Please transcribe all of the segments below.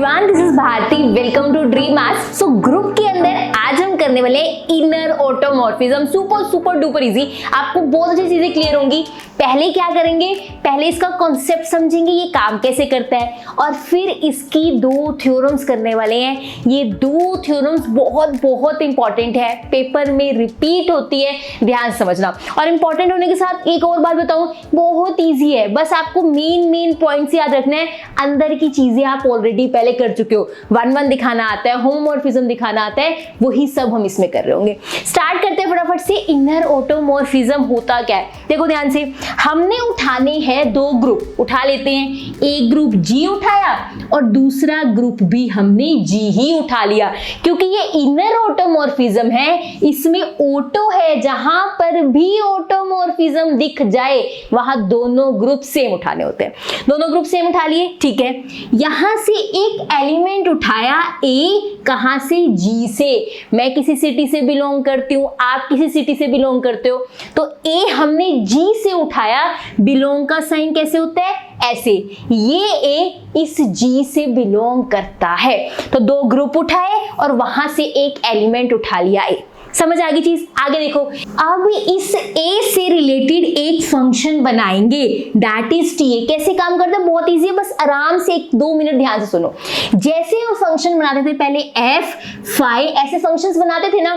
Everyone, this is Bharti. Welcome to dream maths. So group के अंदर आज हम करने वाले inner automorphism. Super super duper easy. आपको बहुत अच्छी चीजें क्लियर होंगी। पहले क्या करेंगे, पहले इसका कॉन्सेप्ट समझेंगे, ये काम कैसे करता है, और फिर इसकी दो थ्योरम्स करने वाले हैं। ये दो थ्योरम्स बहुत बहुत इंपॉर्टेंट है, पेपर में रिपीट होती है, ध्यान से समझना। और इंपॉर्टेंट होने के साथ एक और बात बताऊं, बहुत इजी है, बस आपको मेन पॉइंट्स याद रखना है। अंदर की चीजें आप ऑलरेडी पहले कर चुके हो, 1-1 दिखाना आता है, होमोमॉर्फिज्म दिखाना आता है, वही सब हम इसमें कर रहे होंगे। स्टार्ट करते हैं फटाफट से। इनर ऑटोमॉर्फिज्म होता क्या है, देखो ध्यान से। हमने उठाने हैं दो ग्रुप, उठा लेते हैं। एक ग्रुप G उठाया और दूसरा ग्रुप भी हमने G ही उठा लिया, क्योंकि ये इनर ऑटोमॉर्फिज्म है, इसमें ऑटो है। जहां पर भी ऑटोमॉर्फिज्म दिख जाए वहां दोनों ग्रुप सेम उठाने होते हैं। दोनों ग्रुप सेम उठा लिए, ठीक है। यहां से एक एलिमेंट उठाया A, कहां से, G से। मैं किसी सिटी से बिलोंग करती हूं, आप किसी सिटी से बिलोंग करते हो, तो A हमने G से उठाया। बिलोंग का साइन कैसे होता है, ऐसे। ये A इस G से बिलोंग करता है, तो दो ग्रुप उठाए और वहां से एक एलिमेंट उठा लिया A। समझ आ गई चीज। आगे देखो, अब इस A से रिलेटेड एक फंक्शन बनाएंगे, दैट इज TA। कैसे काम करता है, बहुत इजी है, बस आराम से 1-2 मिनट ध्यान से सुनो। जैसे हम फंक्शन बनाते थे पहले f, phi, ऐसे फंक्शंस बनाते थे ना,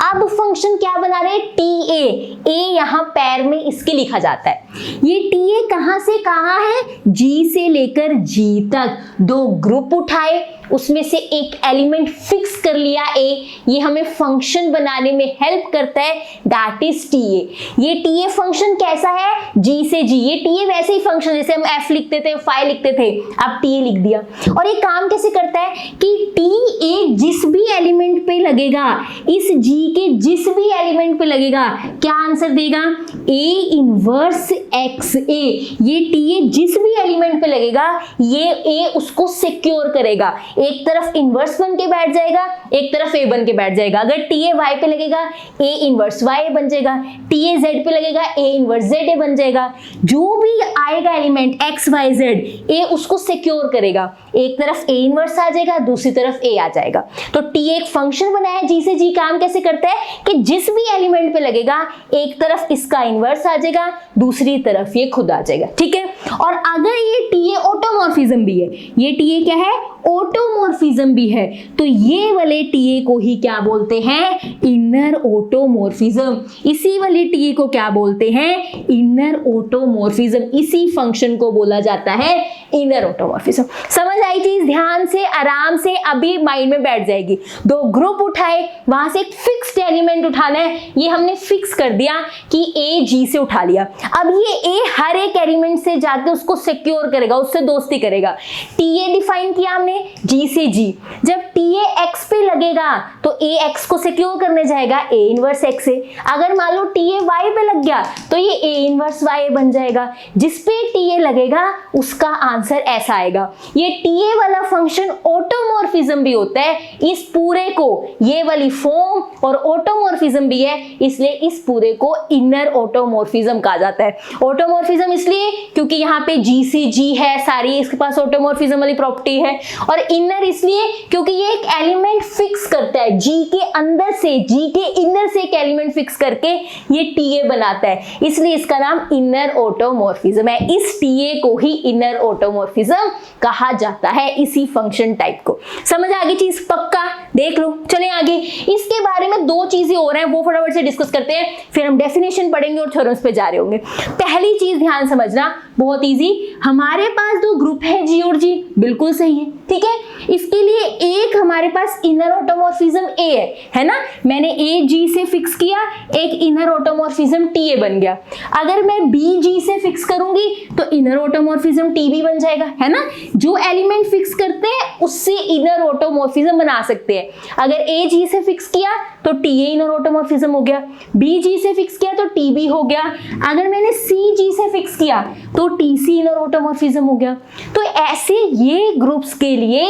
अब फंक्शन क्या बना रहे हैं, TA। A यहाँ पैर में इसके लिखा जाता है। ये TA कहां से कहां है, G से लेकर G तक। दो ग्रुप उठाए, उसमें से एक एलिमेंट फिक्स कर लिया A। ये हमें फंक्शन बनाने में हेल्प करता है, दैट इज TA। ये TA फंक्शन कैसा है, G से G। ये TA वैसे ही फंक्शन, जैसे हम F लिखते थे, phi लिखते थे, अब TA लिख दिया। और ये काम कैसे करता है कि TA जिस भी एलिमेंट पे लगेगा, इस G के जिस भी एलिमेंट पे लगेगा, क्या आंसर देगा, A इनवर्स XA। ये TA जिस भी एलिमेंट पे लगेगा, ये A उसको सिक्योर करेगा। एक तरफ इनवर्स बन के बैठ जाएगा, एक तरफ A बन के बैठ जाएगा। अगर TA Y पे लगेगा, A इनवर्स Y बन जाएगा। TA Z पे लगेगा, A इनवर्स ZA बन जाएगा। जो भी आएगा element X Y Z, A उसको सिक्योर करेगा। एक तरफ A इनवर्स आ जाएगा, दूसरी तरफ A आ जाएगा। तो TA एक फंक्शन बनाया G से G। काम कैसे करता है कि जिस भी एलिमेंट पे लगेगा, एक तरफ इसका इनवर्स आ जाएगा, दूसरी तरफ ये खुद आ जाएगा, ठीक है। और अगर ये TA ऑटोमॉर्फिज्म भी है, ये TA क्या है, ऑटोमॉर्फिज्म भी है, तो ये वाले TA को ही क्या बोलते हैं, इनर ऑटोमॉर्फिज्म। इसी वाले TA को क्या बोलते हैं, इनर ऑटोमॉर्फिज्म। इसी फंक्शन को बोला जाता है इनर ऑटोमॉर्फिज्म। समझ आई चीज, ध्यान से आराम से अभी माइंड में बैठ जाएगी। दो ग्रुप उठाए, वहां से एक फिक्स्ड एलिमेंट उठाना है। ये हमने फिक्स कर दिया कि A G से उठा लिया। अब ये A हर एक एलिमेंट से जाके उसको सिक्योर करेगा, उससे दोस्ती करेगा। TA डिफाइन किया हमने G से G। जब TA X पे लगेगा तो A X को सिक्योर करने जाएगा, A इनवर्स X से। अगर मान लो TA Y पे लग गया तो ये A इनवर्स Y बन जाएगा। जिस पे TA लगेगा उसका आंसर ऐसा आएगा। ये TA वाला फंक्शन ऑटोमॉर्फिज्म भी होता है। इस पूरे को, ये वाली फॉर्म और ऑटोमॉर्फिज्म भी है, इसलिए इस पूरे को इनर ऑटोमॉर्फिज्म कहा जाता है। ऑटोमॉर्फिज्म इसलिए क्योंकि यहाँ पे G से G है, सारी इसके पास ऑटोमॉर्फिज्म वाली प्रॉपर्टी है। और इनर इसलिए क्योंकि ये एक एलिमेंट फिक्स करता है, G के अंदर से, G के इनर से एक एलिमेंट फिक्स करके ये TA बनाता है, इसलिए इसका नाम इनर ऑटोमॉर्फिज्म है। इस TA को ही इनर ऑटोमॉर्फिज्म कहा जाता है, इसी फंक्शन टाइप को। समझ आ गई चीज, पक्का? देख लो, चलें आगे। इसके बारे में दो चीजें और हैं, वो फटाफट से डिस्कस करते हैं, फिर हम डेफिनेशन पढ़ेंगे और थ्योरम्स पे जा रहे होंगे। पहली चीज ध्यान समझना, बहुत इजी। हमारे पास दो ग्रुप है G और G, बिल्कुल सही है, ठीक है। इसके लिए एक हमारे पास इनर ऑटोमॉर्फिज्म A है ना, मैंने A G से फिक्स किया, एक इनर ऑटोमॉर्फिज्म TA बन गया। अगर मैं B G से फिक्स करूंगी तो इनर ऑटोमॉर्फिज्म TB बन जाएगा, है ना। जो एलिमेंट फिक्स करते हैं उससे इनर ऑटोमॉर्फिज्म बना सकते हैं। अगर A G से फिक्स किया तो TA इनर ऑटोमॉर्फिज्म हो गया, B G से फिक्स किया तो TB हो गया। अगर मैंने C G से फिक्स किया तो TC इनर ऑटोमॉर्फिज्म हो गया। तो ऐसे ये ग्रुप्स के लिए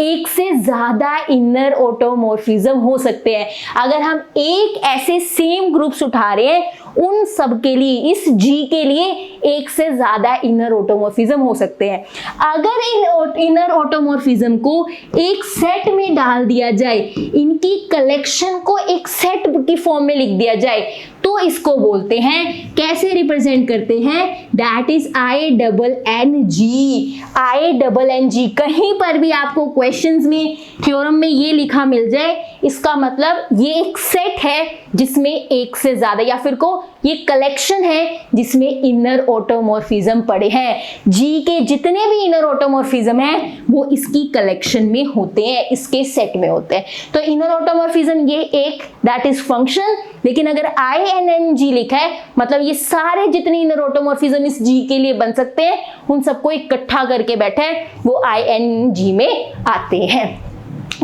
एक से ज्यादा इनर ऑटोमॉर्फिज्म हो सकते हैं। अगर हम एक ऐसे सेम ग्रुप्स उठा रहे हैं, उन सब के लिए, इस G के लिए एक से ज्यादा इनर ऑटोमॉर्फिज्म हो सकते हैं। अगर इन इनर ऑटोमॉर्फिज्म को एक सेट में डाल दिया जाए, इनकी कलेक्शन को एक सेट की फॉर्म में लिख दिया जाए, तो इसको बोलते हैं, कैसे रिप्रेजेंट करते हैं, दैट इज INNG। INNG कहीं पर भी आपको क्वेश्चंस में, थ्योरम में ये लिखा मिल जाए, इसका मतलब ये एक सेट है जिसमें एक से ज्यादा, या फिर को ये कलेक्शन है जिसमें इनर ऑटोमॉर्फिज्म पड़े हैं। जी के जितने भी इनर ऑटोमॉर्फिज्म हैं वो इसकी कलेक्शन में होते हैं, इसके सेट में होते हैं। तो इनर ऑटोमॉर्फिज्म ये एक, दैट इज फंक्शन। लेकिन अगर INNG लिखा है, मतलब ये सारे जितने इनर ऑटोमॉर्फिज्म इस जी के लिए बन सकते हैं, उन सबको इकट्ठा करके बैठे हैं, वो ING में आते हैं।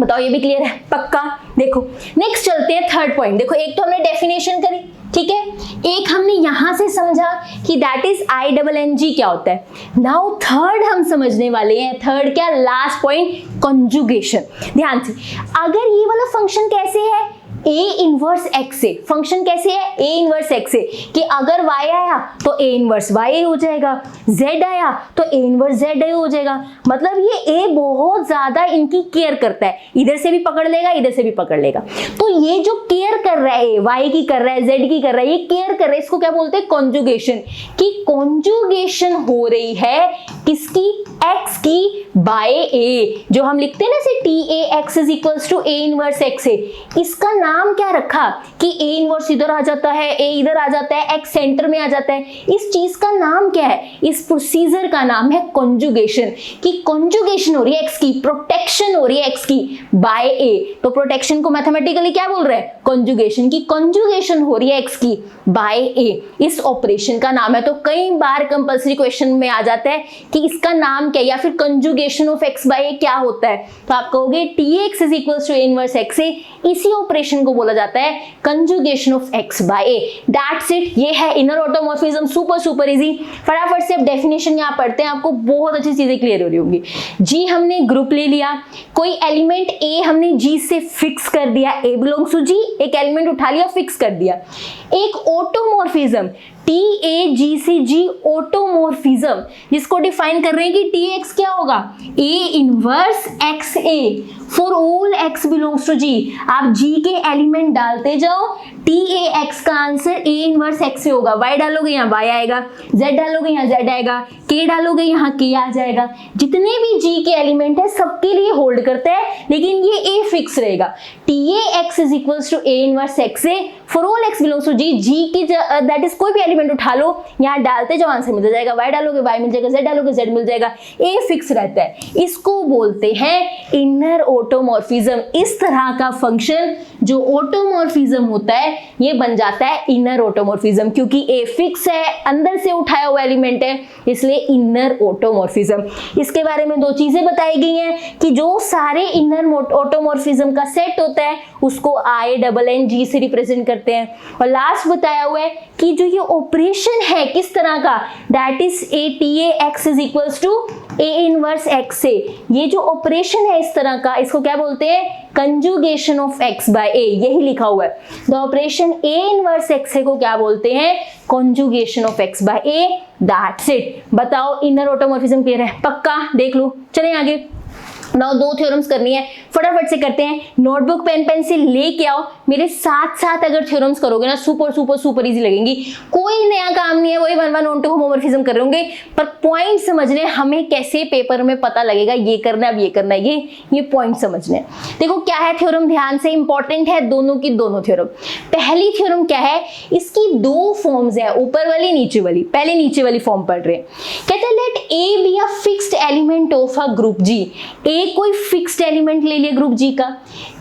बताओ ये भी क्लियर है? पक्का? देखो नेक्स्ट चलते हैं थर्ड पॉइंट। देखो एक तो हमने डेफिनेशन करी, ठीक है, एक हमने यहां से समझा कि दैट इज INNG क्या होता है। नाउ थर्ड हम समझने वाले हैं, थर्ड क्या, लास्ट पॉइंट, कंजुगेशन। ध्यान से, अगर ये वाला फंक्शन कैसे है, A इनवर्स X से, फंक्शन कैसे है, A इनवर्स X से, कि अगर Y आया तो A इनवर्स Y हो जाएगा, Z आया तो A इनवर्स Z हो जाएगा। मतलब ये A बहुत ज्यादा इनकी केयर करता है, इधर से भी पकड़ लेगा, इधर से भी पकड़ लेगा। तो ये जो केयर कर रहा है, Y की कर रहा है, Z की कर रहा है, ये केयर कर रहा है, इसको क्या बोलते हैं, कॉन्जुगेशन। कि कॉन्जुगेशन हो रही है किसकी, X की बाय A, जो हम लिखते हैं ना से TAX is equals to A inverse X से। इसका नाम क्या रखा कि A इनवर्स इधर आ जाता है, A इधर आ जाता है, X सेंटर में आ जाता है। इस चीज का नाम क्या है, इस प्रोसीजर का नाम है कॉन्जुगेशन। कि कॉन्जुगेशन हो रही है X की, प्रोटेक्शन हो रही है X की बाय A। तो प्रोटेक्शन को मैथमेटिकली क्या बोल रहे हैं, कॉन्जुगेशन। की कॉन्जुगेशन हो रही है X की बाय A, इस ऑपरेशन का नाम है। तो कई बार कंपल्सरी क्वेश्चन में आ जाता है कि इसका नाम क्या, या फिर conjugation of X by A क्या होता है। तो आप कहोगे TX is equals to A inverse X से, इसी ऑपरेशन को बोला जाता है conjugation of X by A। That's it, ये है इनर ऑटोमॉर्फिज्म। Super easy. फटाफट से अब डेफिनेशन यहाँ पढ़ते हैं, आपको बहुत अच्छी चीजें क्लियर हो रही होंगी। जी हमने ग्रुप ले लिया, कोई एलिमेंट A हमने G से फिक्स कर दिया, A बिलोंग्स टू G, एक एलिमेंट उठा लिया, फिक्स कर दिया। एक ऑटोमॉर्फिज्म TAG से G ऑटोमॉर्फिज्म, जिसको डिफाइन कर रहे हैं कि TX क्या होगा, A inverse XA for all X belongs to G। आप G के एलिमेंट डालते जाओ, TAX का आंसर A इनवर्स X से होगा। Y डालोगे यहाँ Y आएगा, Z डालोगे यहाँ Z आएगा, K डालोगे यहाँ K आ जाएगा। जितने भी G के एलिमेंट है सबके लिए होल्ड करता है, लेकिन ये A फिक्स रहेगा। TAX is equals to A inverse X से for all X belongs to G। G की दैट इज कोई भी एलिमेंट उठा लो, यहाँ डालते जाओ, आंसर मिल जाएगा। Y डालोगे Y मिल जाएगा, Z डालोगे Z मिल जाएगा, A फिक्स रहता है। इसको बोलते हैं इनर ऑटोमॉर्फिज्म। इस तरह का फंक्शन जो ऑटोमॉर्फिज्म होता है ये बन जाता है इनर ऑटोमॉर्फिज्म, क्योंकि A फिक्स है, अंदर से उठाया हुआ एलिमेंट है, इसलिए इनर ऑटोमॉर्फिज्म। इसके बारे में दो चीजें बताई गई हैं कि जो सारे इनर ऑटोमॉर्फिज्म का सेट होता है उसको INNG से रिप्रेजेंट करते हैं। और लास्ट बताया हुआ है कि जो ये ऑपरेशन है किस तरह का, that is TAX is equals to A inverse X से। ये जो ऑपरेशन है इस तरह का, इसको क्या बोलते हैं, conjugation of X by A। यही लिखा हुआ है, the operation A inverse X को क्या बोलते हैं, conjugation of X by A। That's it. बताओ इनर ऑटोमॉर्फिज्म क्लियर है? पक्का? देख लो, चलें आगे। नाउ दो थ्योरम्स करनी है, फटाफट से करते हैं। नोटबुक पेन पेंसिल लेके आओ, मेरे साथ साथ अगर थ्योरम्स करोगे ना सुपर इजी लगेंगी। कोई नया काम नहीं है, वही 1 1 2 होमोमॉर्फिज्म कर होंगे, पर पॉइंट समझने हमें कैसे पेपर में पता लगेगा ये करना है, अब ये करना है, ये पॉइंट समझने। देखो क्या है थ्योरम, ध्यान से, इंपॉर्टेंट है दोनों की दोनों थ्योरम। पहली थ्योरम क्या है, इसकी दो फॉर्म्स है, ऊपर वाली नीचे वाली। पहले नीचे वाली फॉर्म पढ़ रहे हैं। कहते हैं let A be a fixed element of a group G। A कोई फिक्स्ड एलिमेंट ले लिया ग्रुप G का,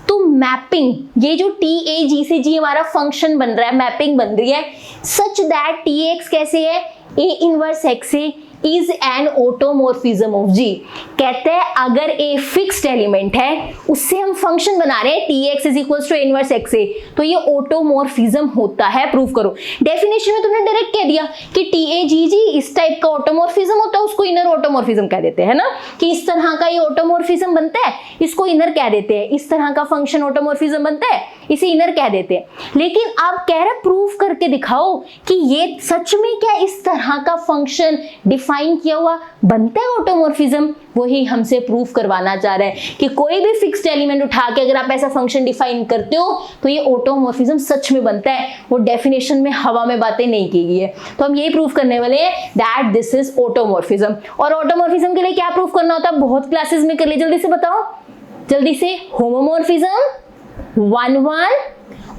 तो मैपिंग, ये जो TAG से G हमारा फंक्शन बन रहा है, मैपिंग बन रही है, सच दैट TX कैसे है, A इनवर्स X से इज एन ऑटोमॉर्फिज्म ऑफ जी। कहते हैं अगर ए फिक्स्ड एलिमेंट है, उससे हम फंक्शन बना रहे हैं tx is equal to inverse x से, तो ये ऑटोमॉर्फिज्म होता है। प्रूव करो। डेफिनेशन में तुमने डायरेक्ट कह दिया कि TAGG इस टाइप का ऑटोमॉर्फिज्म होता है, उसको इनर ऑटोमॉर्फिज्म कह देते हैं ना, कि इस तरह का ये ऑटोमॉर्फिज्म बनता है, इसको इनर कह देते हैं। इस तरह का फंक्शन ऑटोमॉर्फिज्म बनता है, इसे इनर कह देते हैं। लेकिन आप कह रहे प्रूफ करके दिखाओ कि ये सच में क्या इस तरह का फंक्शन डिफाइन किया हुआ बनता है ऑटोमॉर्फिज्म। वही हमसे प्रूफ करवाना चाह रहा है कि कोई भी फिक्स्ड एलिमेंट उठा के अगर आप ऐसा फंक्शन डिफाइन करते हो तो ये ऑटोमॉर्फिज्म सच में बनता है। वो डेफिनेशन में हवा में बातें नहीं की गई है। तो हम यही प्रूफ करने वाले हैं दैट दिस इज ऑटोमॉर्फिज्म। और ऑटोमॉर्फिज्म के लिए क्या प्रूफ करना होता है, बहुत क्लासेस में कर लिए, जल्दी से बताओ, जल्दी से। होमोमॉर्फिज्म, 1 1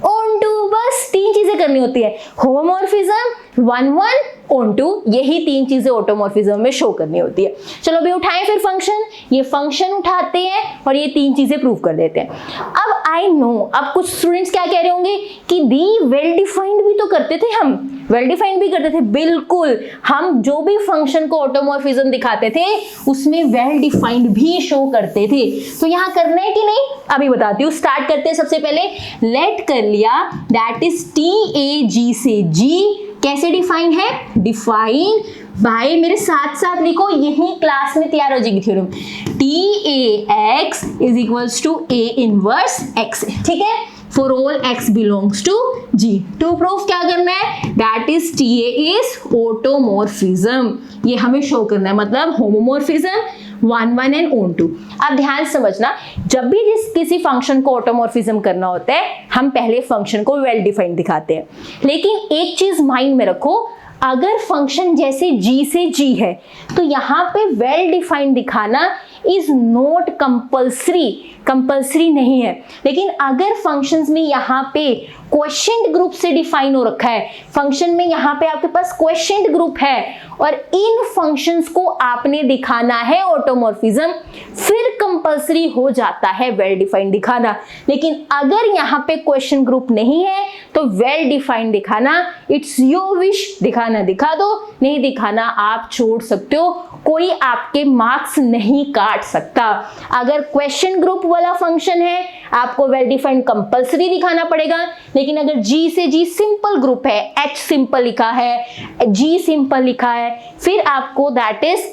ऑन 2, बस 3 चीजें करनी होती है। होमोमॉर्फिज्म, 1 1 ऑन 2, यही 3 चीजें ऑटोमॉर्फिज्म में शो करनी होती है। चलो अभी उठाएं फिर फंक्शन, ये फंक्शन उठाते हैं और ये 3 चीजें प्रूव कर देते हैं। अब आई नो, अब कुछ स्टूडेंट्स क्या कह रहे होंगे कि दी वेल डिफाइंड भी तो करते थे हम, वेल डिफाइंड भी करते थे। बिल्कुल, हम जो भी फंक्शन को ऑटोमॉर्फिज्म दिखाते थे उसमें वेल डिफाइंड भी शो करते थे। तो यहाँ करना है कि नहीं, अभी बताती हूँ। स्टार्ट करते हैं। सबसे पहले लेट कर लिया, दैट इज TAG से G कैसे डिफाइन है, डिफाइन बाय, मेरे साथ साथ लिखो, यही क्लास में तैयार हो जाएगी theorem, TAX is equals to A inverse X, ठीक है, for all X belongs to G। To proof क्या करना है, that is TA is automorphism, ये हमें शो करना है, मतलब होमोमॉर्फिज्म 1 1 एंड ऑन 2। अब ध्यान समझना, जब भी किसी फंक्शन को ऑटोमॉर्फिज्म करना होता है हम पहले फंक्शन को वेल डिफाइंड दिखाते हैं। लेकिन एक चीज माइंड में रखो, अगर फंक्शन जैसे G से G है तो यहाँ पे वेल डिफाइंड दिखाना इज नॉट कंपल्सरी, कंपल्सरी नहीं है। लेकिन अगर फंक्शंस में यहाँ पे क्वेश्चन ग्रुप से डिफाइन हो रखा है, फंक्शन में यहाँ पे आपके पास क्वेश्चन ग्रुप है और इन फंक्शंस को आपने दिखाना है ऑटोमॉर्फिज्म, फिर कंपल्सरी हो जाता है वेल डिफाइंड दिखाना। लेकिन अगर यहाँ पे क्वेश्चन ग्रुप नहीं है तो वेल डिफाइंड दिखाना इट्स योर विश, दिखाना दिखा दो, नहीं दिखाना आप छोड़ सकते हो, कोई आपके मार्क्स नहीं काट सकता। अगर क्वेश्चन ग्रुप वाला फंक्शन है आपको वेल डिफाइंड कंपल्सरी दिखाना पड़ेगा। लेकिन अगर G से G सिंपल ग्रुप है, H सिंपल लिखा है, G सिंपल लिखा है, फिर आपको दैट इज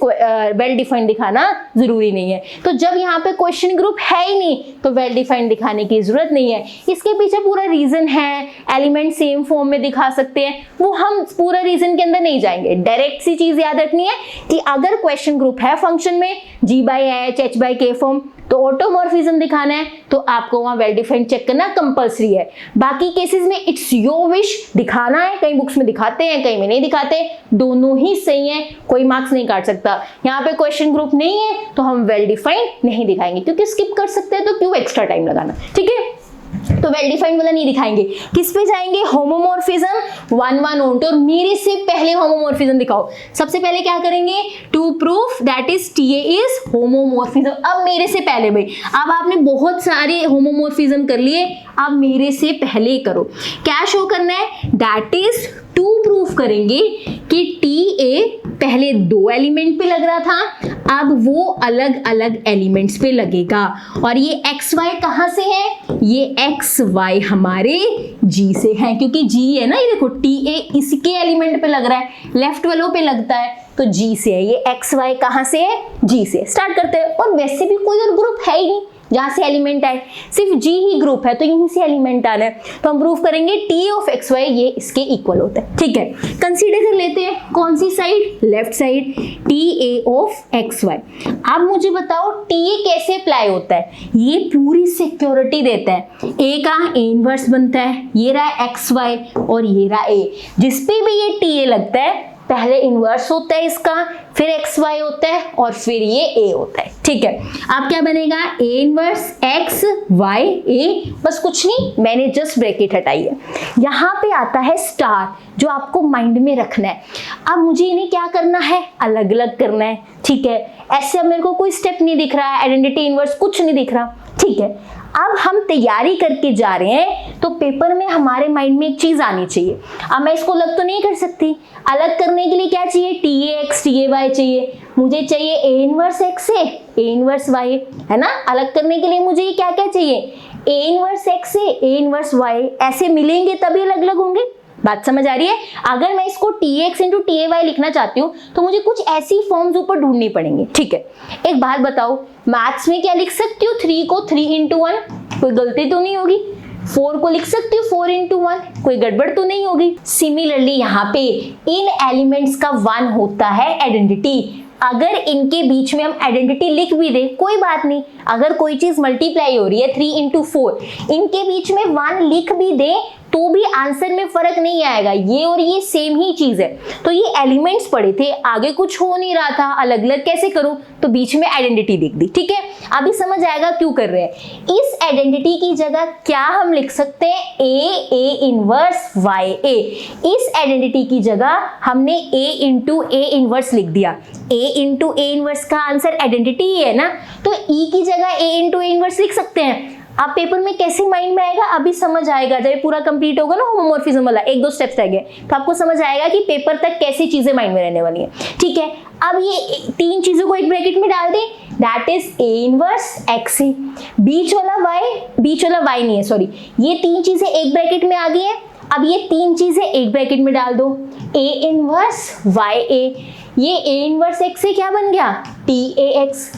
वेल डिफाइंड दिखाना जरूरी नहीं है। तो जब यहाँ पे क्वेश्चन ग्रुप है ही नहीं तो वेल डिफाइंड दिखाने की जरूरत नहीं है। इसके पीछे पूरा रीजन है, एलिमेंट सेम फॉर्म में दिखा सकते हैं, वो हम पूरा रीजन के अंदर नहीं जाएंगे। डायरेक्ट सी चीज याद रखनी है कि अगर क्वेश्चन ग्रुप है फंक्शन में G/H, H/K फॉर्म, तो ऑटोमॉर्फिज्म दिखाना है तो आपको वहां वेल डिफाइंड चेक करना कंपल्सरी है। बाकी केसेस में इट्स योर विश, दिखाना है, कई बुक्स में दिखाते हैं कई में नहीं दिखाते, दोनों ही सही है, कोई मार्क्स नहीं काट सकता। यहाँ पे क्वेश्चन ग्रुप नहीं है तो हम वेल डिफाइंड नहीं दिखाएंगे, क्योंकि स्किप कर सकते हैं तो क्यों एक्स्ट्रा टाइम लगाना, ठीक है। तो वेल डिफाइंड वाला नहीं दिखाएंगे। किस पे जाएंगे, होमोमॉर्फिज्म 1 1 ऑन 2, और मेरे से पहले होमोमॉर्फिज्म दिखाओ। सबसे पहले क्या करेंगे, to prove that is TA is homomorphism. अब मेरे से पहले भाई, अब आपने बहुत सारे होमोमॉर्फिज्म कर लिए, अब मेरे से पहले करो। क्या शो करना है, दैट इज टू प्रूफ करेंगे कि TA पहले 2 एलिमेंट पे लग रहा था, अब वो अलग अलग एलिमेंट्स पे लगेगा। और ये XY कहाँ से है, ये XY हमारे G से है, क्योंकि G है ना, ये देखो TA इसके एलिमेंट पे लग रहा है, लेफ्ट वालों पे लगता है तो G से है। ये XY कहाँ से है, G से। स्टार्ट करते हैं। और वैसे भी कोई और ग्रुप है ही नहीं जहां से एलिमेंट आए, सिर्फ G ही ग्रुप है तो यहीं से एलिमेंट आना है। तो हम प्रूफ करेंगे TA ऑफ XY ये इसके इक्वल होता है, ठीक है। कंसीडर कर लेते हैं कौन सी side, left side, TA of XY। अब मुझे बताओ TA कैसे अप्लाई होता है, ये पूरी सिक्योरिटी देता है। A का A इनवर्स बनता है, ये रहा XY और ये रहा A, जिस पे भी ये TA लगता है पहले इनवर्स होता है इसका, फिर XY होता है और फिर ये A होता है, ठीक है। अब क्या बनेगा, A इनवर्स XY A, बस कुछ नहीं, मैंने जस्ट ब्रैकेट हटाई है। यहाँ पे आता है स्टार, जो आपको माइंड में रखना है। अब मुझे इन्हें क्या करना है, अलग अलग करना है, ठीक है। ऐसे अब मेरे को कोई स्टेप नहीं दिख रहा है, आइडेंटिटी इनवर्स कुछ नहीं दिख रहा, ठीक है। अब हम तैयारी करके जा रहे हैं तो पेपर में हमारे माइंड में एक चीज आनी चाहिए। अब मैं इसको अलग तो नहीं कर सकती, अलग करने के लिए क्या चाहिए, TA(x) TA(y) चाहिए। मुझे चाहिए A 1 x से A 1 y, है ना। अलग करने के लिए मुझे क्या क्या चाहिए, A 1 x से A 1 y, ऐसे मिलेंगे तभी अलग अलग होंगे। बात समझ आ रही है। अगर मैं इसको TX इंटू TA(y) लिखना चाहती हूँ तो मुझे कुछ ऐसी फॉर्म्स ऊपर ढूंढनी पड़ेंगी। ठीक है, एक बात बताओ, मैथ्स में क्या लिख सकती हूँ, 3 को 3 इंटू 1, कोई गलती तो नहीं होगी। 4 को लिख सकती हूँ 4 इंटू 1, कोई गड़बड़ तो नहीं होगी। सिमिलरली यहाँ पे इन एलिमेंट्स का 1 होता है आइडेंटिटी। अगर इनके बीच में हम आइडेंटिटी लिख भी दें कोई बात नहीं, अगर कोई चीज मल्टीप्लाई हो रही है 3 इंटू 4, इनके बीच में 1 लिख भी दें तो भी आंसर में फर्क नहीं आएगा, ये और ये सेम ही चीज है। तो ये एलिमेंट्स पड़े थे, आगे कुछ हो नहीं रहा था, अलग अलग कैसे करूं, तो बीच में आइडेंटिटी लिख दी। ठीक है, अभी समझ आएगा क्यों कर रहे हैं। इस आइडेंटिटी की जगह क्या हम लिख सकते हैं, A इनवर्स YA। इस आइडेंटिटी की जगह हमने A इंटू A इनवर्स लिख दिया। A इंटू A इनवर्स का आंसर आइडेंटिटी ही है ना, तो E की जगह A इंटू A इनवर्स लिख सकते हैं। आप पेपर में कैसे माइंड में आएगा, अभी समझ आएगा जब पूरा कंप्लीट होगा ना होमोमॉर्फिज्म वाला, 1-2 स्टेप्स रह गए तो आपको समझ आएगा कि पेपर तक कैसी चीजें माइंड में रहने वाली है। ठीक है, अब ये 3 चीजों को एक ब्रैकेट में डाल दें, that is A inverse XA। बीच वाला y नहीं है, सॉरी, ये 3 चीजें एक ब्रैकेट में आ गई है। अब ये 3 चीजें एक ब्रैकेट में डाल दो, A इनवर्स YA। ये A इनवर्स XA क्या बन गया, TAX।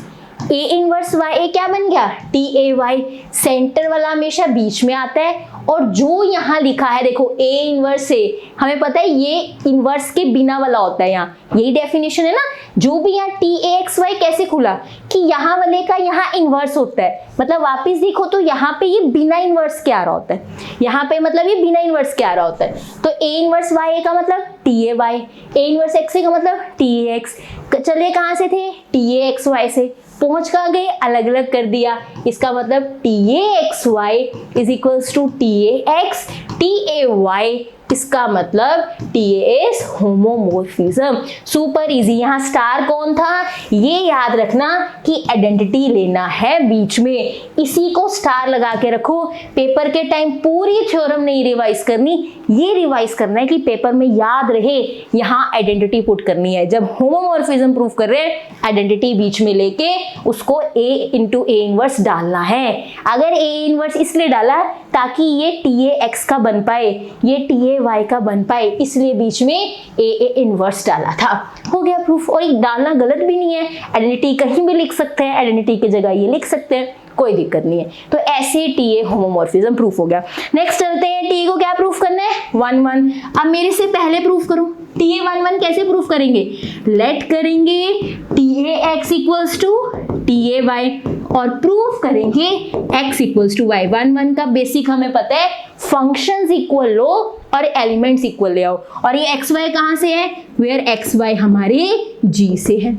A इनवर्स YA क्या बन गया, TAY। सेंटर वाला हमेशा बीच में आता है, और जो यहाँ लिखा है देखो A इनवर्स A, हमें पता है ये इनवर्स के बिना वाला होता है, यहाँ यही डेफिनेशन है ना। जो भी यहाँ TAXY कैसे खुला कि यहाँ वाले का यहाँ इनवर्स होता है, मतलब वापिस देखो तो यहाँ पे ये बिना इनवर्स के आ रहा होता है, यहाँ पे मतलब ये बिना इनवर्स के आ रहा होता है। तो A इनवर्स YA का मतलब TAY, A इनवर्स XA का मतलब TAX। चले कहाँ से थे, TAXY से, पहुंच कहाँ गए, अलग अलग कर दिया। इसका मतलब TAXY is equals to TAX, TAY इसका मतलब TAS होमोमॉर्फिज्म। Super easy. यहाँ स्टार कौन था, ये याद रखना कि आइडेंटिटी लेना है बीच में, इसी को स्टार लगा के रखो। पेपर के टाइम पूरी थ्योरम नहीं रिवाइज करनी, ये रिवाइज करना है कि पेपर में याद रहे, यहाँ आइडेंटिटी पुट करनी है। जब होमोमॉर्फिज्म प्रूव कर रहे हैं, आइडेंटिटी बीच में लेके उसको A इंटू A इनवर्स डालना है। अगर A इनवर्स इसलिए डाला ताकि ये TAX का बन पाए, ये TAY का बन पाए, इसलिए बीच में A इनवर्स डाला था। हो गया प्रूफ। और एक डालना गलत भी नहीं है, आइडेंटिटी कहीं भी लिख सकते हैं, आइडेंटिटी की जगह ये लिख सकते हैं, कोई दिक्कत नहीं है। तो ऐसे TA होमोमॉर्फिज्म प्रूफ हो गया। नेक्स्ट चलते हैं, TA को क्या प्रूफ करना है, 1-1। अब मेरे से पहले प्रूफ करो, TA 1-1 कैसे प्रूफ करेंगे, लेट करेंगे TAX इक्वल्स टू TAY और प्रूफ करेंगे x इक्वल्स टू y। 1-1 का बेसिक हमें पता है, फंक्शंस इक्वल लो और एलिमेंट्स इक्वल ले आओ। और ये xy कहाँ से है, वेयर xy हमारे G से है।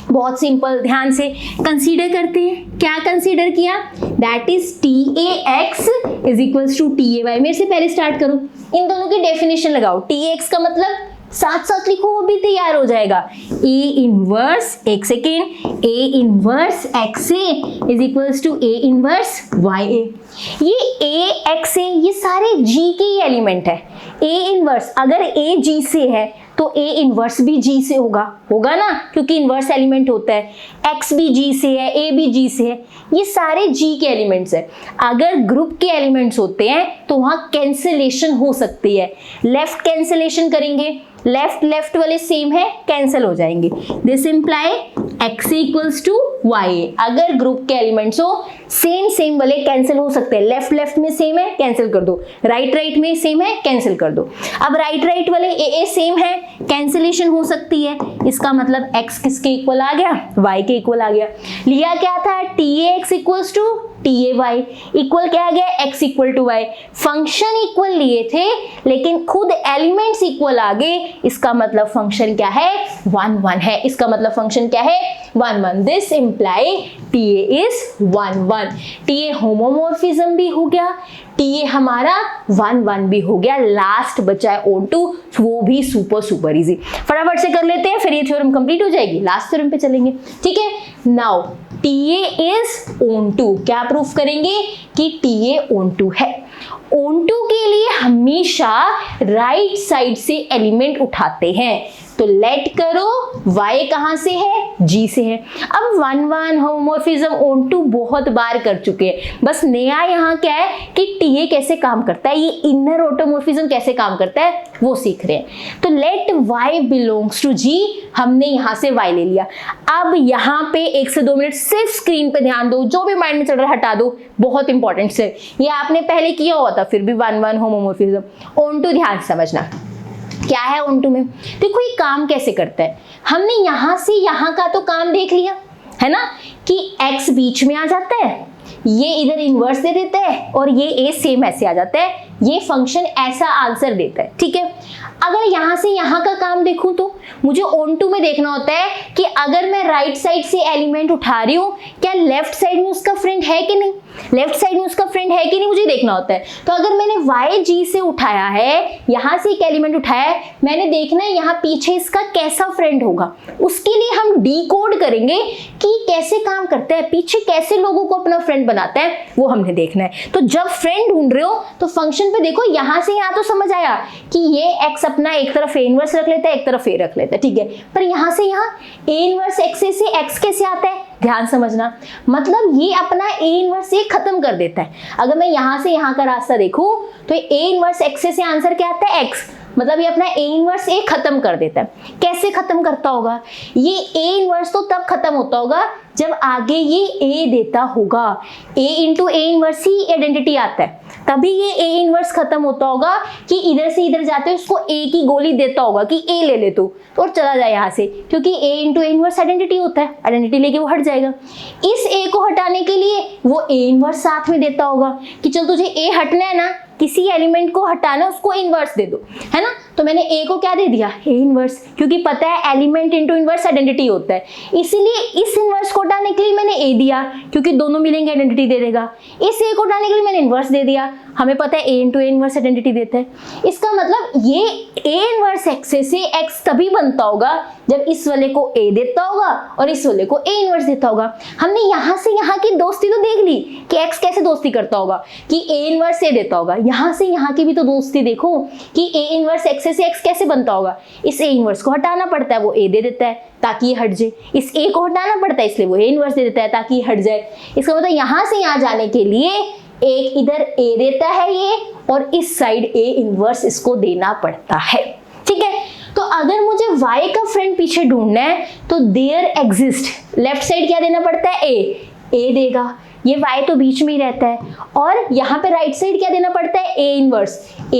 बहुत सिंपल, ध्यान से कंसीडर करते हैं। क्या कंसीडर किया, that is TAX is equals to TAY। मेरे से पहले स्टार्ट करो, इन दोनों की डेफिनेशन लगाओ। TAX का मतलब साथ साथ लिखो, वो भी तैयार हो जाएगा। A इनवर्स, एक second, A inverse XA is equals to A inverse YA। ये A XA ये सारे G के ही एलिमेंट है। A इनवर्स अगर A G से है तो A इनवर्स भी G से होगा ना, क्योंकि इनवर्स एलिमेंट होता है। X भी G से है, A भी G से है, ये सारे G के एलिमेंट्स है। अगर ग्रुप के एलिमेंट्स होते हैं तो वहां कैंसिलेशन हो सकती है। लेफ्ट कैंसिलेशन करेंगे, लेफ्ट वाले सेम है, कैंसिल हो जाएंगे। This imply x equals to y। अगर ग्रुप के एलिमेंट्स हो सेम वाले कैंसिल हो सकते हैं। लेफ्ट में सेम है, कैंसिल कर दो। राइट में सेम है, कैंसिल कर दो। अब राइट वाले a सेम है, कैंसिलेशन हो सकती है। इसका मतलब x किसके इक्वल आ गया, y के इक्वल आ गया। लिया क्या था, TAX equals to TAY, equal क्या आ गया, x equal to y। Function equal लिए थे लेकिन खुद एलिमेंट्स इक्वल आ गए, इसका मतलब फंक्शन क्या है, 1-1 है। इसका मतलब फंक्शन क्या है, 1-1। This imply TA is 1-1। TA homomorphism भी हो गया, TA हमारा 1-1 भी हो गया। लास्ट बचा है O2, वो भी सुपर इजी। फटाफट से कर लेते हैं, फिर ये थ्योरम कंप्लीट हो जाएगी, लास्ट थ्योरम पे चलेंगे। ठीक है, नाउ TA इज onto। क्या प्रूफ करेंगे कि TA onto है। onto के लिए हमेशा राइट साइड से एलिमेंट उठाते हैं, तो लेट करो y कहां से है, G से है। अब 1-1 होमोमॉर्फिज्म onto बहुत बार कर चुके हैं, बस नया यहाँ क्या है कि TA कैसे काम करता है, ये इनर ऑटोमॉर्फिज्म कैसे काम करता है वो सीख रहे हैं। तो let y belongs to G, हमने यहाँ से y ले लिया। अब यहाँ पे 1 से 2 मिनट सिर्फ स्क्रीन पे ध्यान दो, जो भी माइंड में चल रहा है हटा दो, बहुत इंपॉर्टेंट से। ये आपने पहले किया हुआ था, फिर भी 1-1 होमोमॉर्फिज्म। onto ध्यान से समझना क्या है onto में। देखो ये काम कैसे करता है, हमने यहाँ से यहाँ का तो काम देख लिया है ना, कि x बीच में आ जाता है, ये इधर इन्वर्स दे देता है और ये a सेम ऐसे आ जाता है, ये फंक्शन ऐसा आंसर देता है, ठीक है। अगर यहाँ से यहाँ का काम देखूं तो मुझे onto में देखना होता है कि अगर मैं राइट साइड से एलिमेंट उठा रही हूँ, क्या लेफ्ट साइड में उसका फ्रेंड है कि नहीं, लेफ्ट साइड में उसका फ्रेंड है कि नहीं, मुझे देखना होता है। तो अगर मैंने YG से उठाया है, यहाँ से एक एलिमेंट उठाया है, मैंने देखना है यहाँ पीछे इसका कैसा फ्रेंड होगा। उसके लिए हम डिकोड करेंगे कि कैसे काम करता है, पीछे कैसे लोगों को अपना फ्रेंड बनाता है, वो हमने देखना है। तो जब फ्रेंड ढूंढ रहे हो तो फंक्शन पे देखो, यहाँ से यहाँ तो समझ आया कि ये x अपना एक तरफ a इनवर्स रख लेता है, एक तरफ a रख लेता है, ठीक है। पर यहाँ से यहाँ a इनवर्स x से x कैसे आता है, ध्यान समझना। मतलब ये अपना a इनवर्स से खत्म कर देता है। अगर मैं यहाँ से यहाँ का रास्ता देखूं तो a इनवर्स x से आंसर क्या आता है, x। मतलब ये अपना a इनवर्स a खत्म कर देता है। कैसे खत्म करता होगा, ये a इनवर्स तो तब खत्म होता होगा जब आगे ये a देता होगा। a into a inverse he identity आता है, तभी ये a इनवर्स खत्म होता होगा कि इधर से इधर जाते हुए उसको a की गोली देता होगा कि a ले ले तू और चला जाए यहाँ से, क्योंकि a into a inverse identity होता है, आइडेंटिटी लेके वो हट जाएगा। इस a को हटाने के लिए वो a इनवर्स साथ में देता होगा कि चल तुझे a हटना है ना, किसी एलिमेंट को हटाना, उसको इनवर्स दे दो, है ना। तो मैंने a को क्या दे दिया, a इनवर्स, क्योंकि पता है एलिमेंट इंटू इनवर्स आइडेंटिटी होता है, इसीलिए इस इनवर्स को हटाने के लिए मैंने a दिया, क्योंकि दोनों मिलेंगे आइडेंटिटी दे देगा। इस a को हटाने के लिए मैंने इनवर्स दे दिया, हमें पता है a into a inverse identity देता है। इसका मतलब ये a इनवर्स x से x तभी बनता होगा जब इस वाले को a देता होगा और इस वाले को a इनवर्स देता होगा। हमने यहाँ से यहाँ की दोस्ती तो देख ली कि x कैसे दोस्ती करता होगा, कि a इनवर्स a देता होगा। यहाँ से यहाँ की भी तो दोस्ती देखो कि a इनवर्स x से x कैसे बनता होगा। इस a इनवर्स को हटाना पड़ता है, वो a दे देता है ताकि ये हट जाए। इस a को हटाना पड़ता है, इसलिए वो a इनवर्स दे देता है ताकि ये हट जाए। इसका मतलब यहाँ से यहाँ जाने के लिए एक इधर a देता है ये, और इस साइड a इनवर्स इसको देना पड़ता है, ठीक है। तो अगर मुझे y का फ्रेंड पीछे ढूंढना है तो देयर एग्जिस्ट, लेफ्ट साइड क्या देना पड़ता है, a देगा, ये y तो बीच में ही रहता है, और यहाँ पे राइट साइड क्या देना पड़ता है, a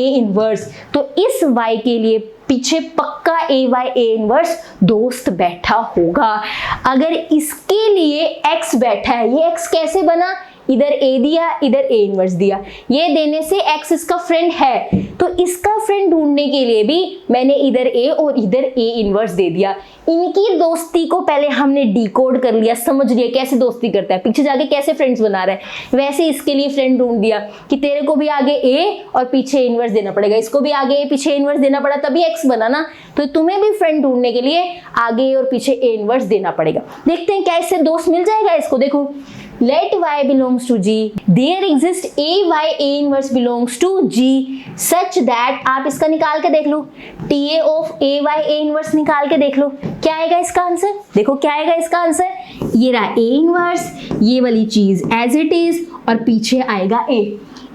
इनवर्स। तो इस y के लिए पीछे पक्का a इनवर्स दोस्त बैठा होगा। अगर इसके लिए x बैठा है, ये x कैसे बना, इधर a दिया, इधर a इनवर्स दिया, ये देने से x इसका फ्रेंड है, तो इसका फ्रेंड ढूंढने के लिए भी मैंने इधर a और इधर a इनवर्स दे दिया। इनकी दोस्ती को पहले हमने डिकोड कर लिया, समझ लिया कैसे दोस्ती करता है, पीछे जाके कैसे फ्रेंड्स बना रहा है। वैसे इसके लिए फ्रेंड ढूंढ दिया कि तेरे को भी आगे a और पीछे इनवर्स देना पड़ेगा, इसको भी आगे a पीछे इनवर्स देना पड़ा तभी x बना ना, तो तुम्हें भी फ्रेंड ढूंढने के लिए आगे और पीछे a इनवर्स देना पड़ेगा। देखते हैं क्या इससे दोस्त मिल जाएगा इसको। देखो, let y belongs to G, there exists a inverse belongs to G such that, आप इसका निकाल के देख लो, TA of a inverse निकाल के देख लो, क्या आएगा इसका आंसर। देखो क्या आएगा इसका आंसर, ये रहा a inverse, ये वाली चीज as it is, और पीछे आएगा a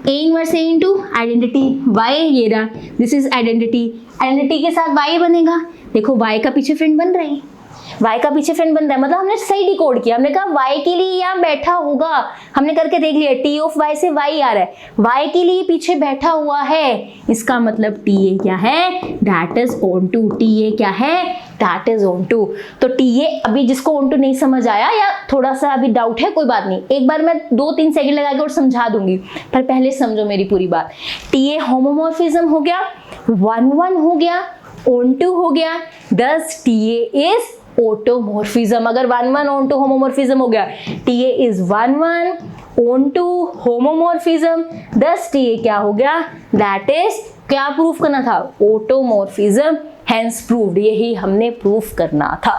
inverse a into identity y, ये रहा, दिस इज आइडेंटिटी के साथ y बनेगा। देखो y का पीछे फ्रेंड बन रहा है, y का पीछे फ्रेंड बन रहा है, मतलब हमने सही डिकोड किया। हमने कहा y के लिए यहाँ बैठा होगा, हमने करके देख लिया, t ऑफ y से y आ रहा है, y के लिए पीछे बैठा हुआ है, इसका मतलब TA क्या है, दैट इज onto। TA क्या है, दैट इज onto। तो TA, अभी जिसको onto नहीं समझ आया या थोड़ा सा अभी डाउट है, कोई बात नहीं, एक बार मैं 2-3 सेकंड लगा के और समझा दूंगी, पर पहले समझो मेरी पूरी बात। TA होमोमॉर्फिज्म हो गया, 1-1 हो गया, onto हो गया, thus TA is ऑटोमॉर्फिज्म। अगर 1-1 onto होमोमॉर्फिज्म हो गया, TA is 1-1 onto homomorphism, thus TA क्या हो गया, दैट इज, क्या प्रूफ करना था, ऑटोमॉर्फिज्म, हेंस प्रूव्ड, यही हमने प्रूफ करना था।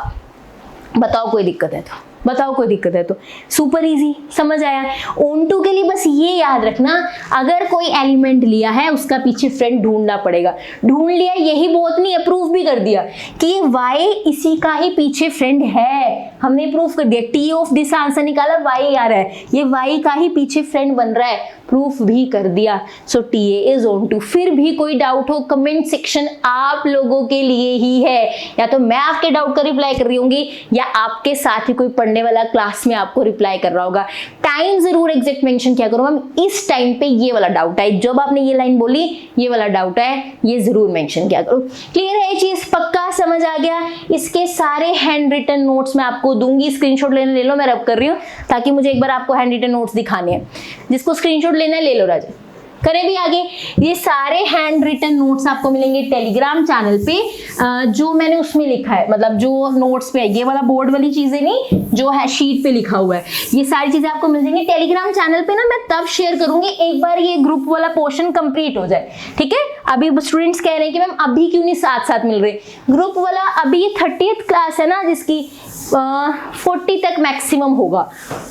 बताओ कोई दिक्कत है तो। बताओ कोई दिक्कत है तो। सुपर इजी, समझ आया। ऑन टू के लिए बस ये याद रखना, अगर कोई एलिमेंट लिया है उसका पीछे फ्रेंड ढूंढना पड़ेगा। ढूंढ लिया यही बहुत नहीं, अप्रूव भी कर दिया कि y इसी का ही पीछे फ्रेंड है, हमने प्रूफ कर दिया। टी ऑफ दिस आंसर निकाला, y आ रहा है, ये y का ही पीछे फ्रेंड बन रहा है, प्रूफ भी कर दिया। सो TA इज ऑन टू। फिर भी कोई डाउट हो, कमेंट सेक्शन आप लोगों के लिए ही है, या तो मैं आपके डाउट का रिप्लाई कर रही होंगी या आपके साथ ही कोई पढ़ने वाला क्लास में आपको रिप्लाई कर रहा होगा। टाइम जरूर एग्जैक्ट मेंशन किया करो, मैम इस टाइम पे ये वाला डाउट है, जब आपने ये लाइन बोली ये वाला डाउट है, ये जरूर मेंशन किया करो। क्लियर है ये चीज, पक्का समझ आ गया। इसके सारे हैंड रिटन नोट्स मैं आपको दूंगी, स्क्रीनशॉट लेने ले लो, मैं रब कर रही हूँ ताकि मुझे एक बार आपको हैंड रिटन नोट्स दिखाने हैं। जिसको स्क्रीनशॉट लेना है ले लो राजा, करें भी आगे। ये सारे हैंड रिटन नोट्स आपको मिलेंगे टेलीग्राम चैनल पे, जो मैंने उसमें लिखा है, मतलब जो नोट्स पे है, ये वाला बोर्ड वाली चीजें नहीं, जो है शीट पे लिखा हुआ है, ये सारी चीजें आपको मिल जाएंगी टेलीग्राम चैनल पे ना। मैं तब शेयर करूंगी एक बार ये ग्रुप वाला पोर्शन कंप्लीट हो जाए, ठीक है। अभी स्टूडेंट्स कह रहे हैं कि मैम अभी क्यों नहीं साथ साथ मिल रहे। ग्रुप वाला अभी ये 30th क्लास है ना, जिसकी 40 तक मैक्सिमम होगा,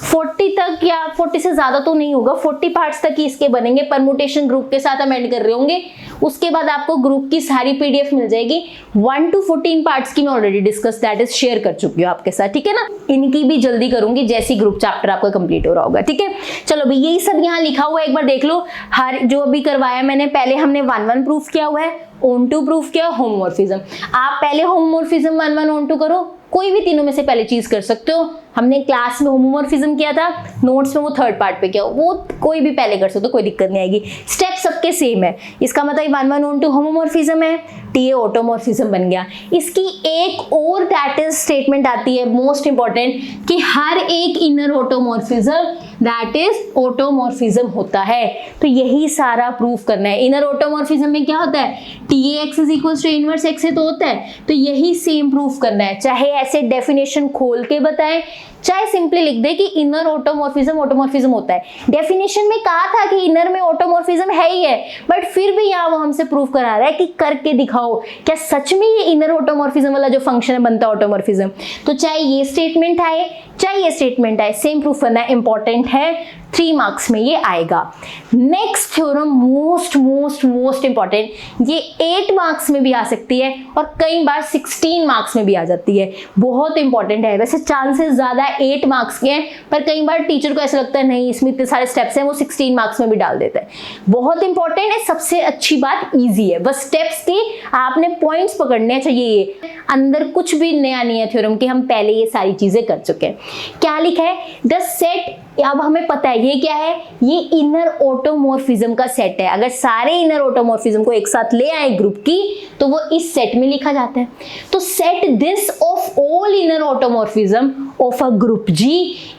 40 तक या 40 से ज्यादा तो नहीं होगा, 40 पार्ट्स तक ही इसके बनेंगे। परमुटेशन ग्रुप के साथ हम एंड कर रहे होंगे, उसके बाद आपको ग्रुप की सारी PDF मिल जाएगी। 1 to 14 पार्ट्स की मैं already discuss that is share कर चुकी हूँ आपके साथ, ठीक है ना। इनकी भी जल्दी करूंगी जैसी ग्रुप चैप्टर आपका कंप्लीट हो रहा होगा, ठीक है। चलो भाई यही सब यहाँ लिखा हुआ है, एक बार देख लो। हर जो अभी करवाया मैंने, पहले हमने 1-1 प्रूफ किया हुआ है, ऑन टू प्रूफ किया, होमोमॉर्फिज्म। आप पहले होमोमॉर्फिज्म 1-1 ऑन टू करो, कोई भी तीनों में से पहले चीज कर सकते हो। हमने क्लास में होमोमॉर्फिज्म किया था, नोट्स में वो थर्ड पार्ट पे किया, वो कोई भी पहले कर सकते हो, कोई दिक्कत नहीं आएगी। स्टेप सबके सेम है, इसका मतलब 1-1 ऑन टू होमोमॉर्फिज्म है, TA ऑटोमॉर्फिज्म बन गया। इसकी एक और दैट इज स्टेटमेंट आती है मोस्ट इंपॉर्टेंट, कि हर एक inner automorphism that is automorphism होता है। तो यही सारा प्रूफ करना है। इनर ऑटोमॉर्फिज्म में क्या होता है, TAX is equal to inverse X है तो होता है, तो यही सेम प्रूफ करना है। चाहे ऐसे डेफिनेशन खोल के बताएं, चाहे सिंपली लिख दे कि इनर ऑटोमॉर्फिज्म होता है। डेफिनेशन में कहा था कि इनर में ऑटोमॉर्फिज्म है ही है, बट फिर भी यहाँ वो हमसे प्रूफ करा रहा है कि करके दिखाओ क्या सच में ये इनर ऑटोमॉर्फिज्म वाला जो फंक्शन है बनता है ऑटोमॉर्फिज्म। तो चाहे ये स्टेटमेंट आए चाहे ये स्टेटमेंट आए, सेम प्रूफ करना है, इंपॉर्टेंट है। 3 मार्क्स में ये आएगा। Next theorem most most most important, ये 8 मार्क्स में भी आ सकती है और कई बार 16 मार्क्स में भी आ जाती है। बहुत इंपॉर्टेंट है, वैसे चांसेस ज्यादा 8 मार्क्स के हैं, पर कई बार टीचर को ऐसा लगता है नहीं इसमें इतने सारे स्टेप्स हैं, वो 16 मार्क्स में भी डाल देता है। बहुत इंपॉर्टेंट है, सबसे अच्छी बात ईजी है, बस स्टेप्स की आपने पॉइंट्स पकड़ने चाहिए। अंदर कुछ भी नया नहीं है थ्योरम के, हम पहले ये सारी चीजें कर चुके हैं। क्या लिखा है, द सेट, अब हमें पता है ये क्या है, ये इनर ऑटोमॉर्फिज्म का सेट है। अगर सारे इनर ऑटोमॉर्फिज्म को एक साथ ले आए ग्रुप की तो वो इस सेट में लिखा जाता है। तो set this of all inner automorphism of a group G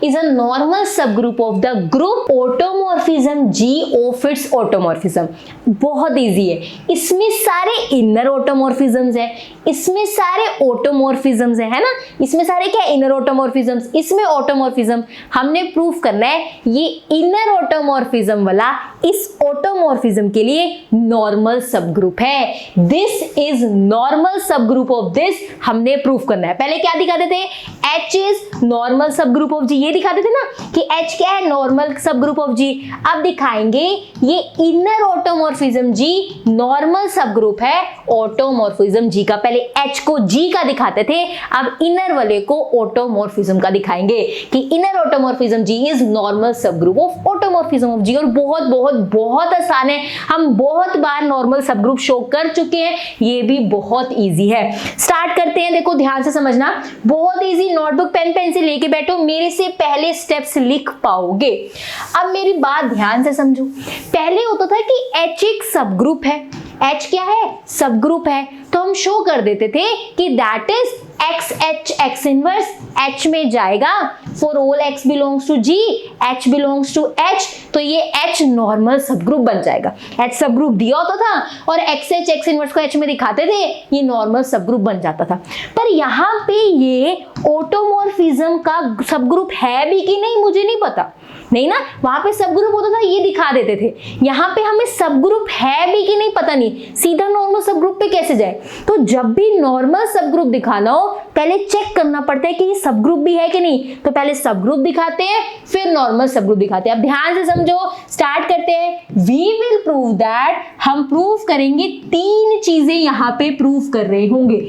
is a normal subgroup of the group automorphism G of its automorphism। बहुत इजी है, इसमें सारे इनर ऑटोमॉर्फिज्म्स है, इसमें सारे ऑटोमॉर्फिज्म्स है ना, इसमें सारे क्या इनर ऑटोमॉर्फिज्म्स, इसमें ऑटोमॉर्फिज्म। हमने प्रूफ करना है ये इनर ऑटोमॉर्फिज्म वाला इस ऑटोमॉर्फिज्म के लिए नॉर्मल सब ग्रुप है। This is normal subgroup of this, हमने प्रूफ करना है। पहले क्या दिखाते थे, H is normal subgroup of G, ये दिखाते थे ना कि H क्या है, normal subgroup of G। अब दिखाएंगे ये inner automorphism G normal subgroup है ऑटोमॉर्फिज्म G का। पहले H को G का दिखाते थे, अब इनर वाले को ऑटोमॉर्फिज्म का दिखाएंगे कि inner automorphism G is normal subgroup of automorphism of G। और बहुत बहुत बहुत आसान है, हम बहुत बार नॉर्मल सब ग्रुप शो कर चुके हैं, ये भी बहुत इजी है। स्टार्ट करते हैं, देखो ध्यान से समझना, बहुत इजी। नोटबुक पेन पेंसिल लेके बैठो, मेरे से पहले स्टेप्स लिख पाओगे। अब मेरी बात ध्यान से समझो, पहले होता था कि H एक सब ग्रुप है, H क्या है, सब ग्रुप है, तो हम शो कर देते थे कि that is X inverse H में जाएगा, for all X belongs to G, H belongs to H, तो ये H नॉर्मल सब ग्रुप बन जाएगा। H सब ग्रुप दिया होता था और X इनवर्स को H में दिखाते थे, ये नॉर्मल सब ग्रुप बन जाता था। पर यहाँ पे ये ऑटोमॉर्फिज्म का सब ग्रुप है भी कि नहीं मुझे नहीं पता, नहीं ना, वहां पे सब ग्रुप होता था ये दिखा देते थे, यहाँ पे हमें सब ग्रुप है भी कि नहीं पता नहीं, सीधा नॉर्मल सब ग्रुप पे कैसे जाए। तो जब भी नॉर्मल सब ग्रुप दिखाना हो पहले चेक करना पड़ता है कि ये सब ग्रुप भी है कि नहीं, तो पहले सब ग्रुप दिखाते हैं फिर नॉर्मल सब ग्रुप दिखाते हैं। अब ध्यान से समझो, स्टार्ट करते हैं। वी विल प्रूव दैट, हम प्रूव करेंगे 3 चीजें यहाँ पे प्रूव कर रहे होंगे।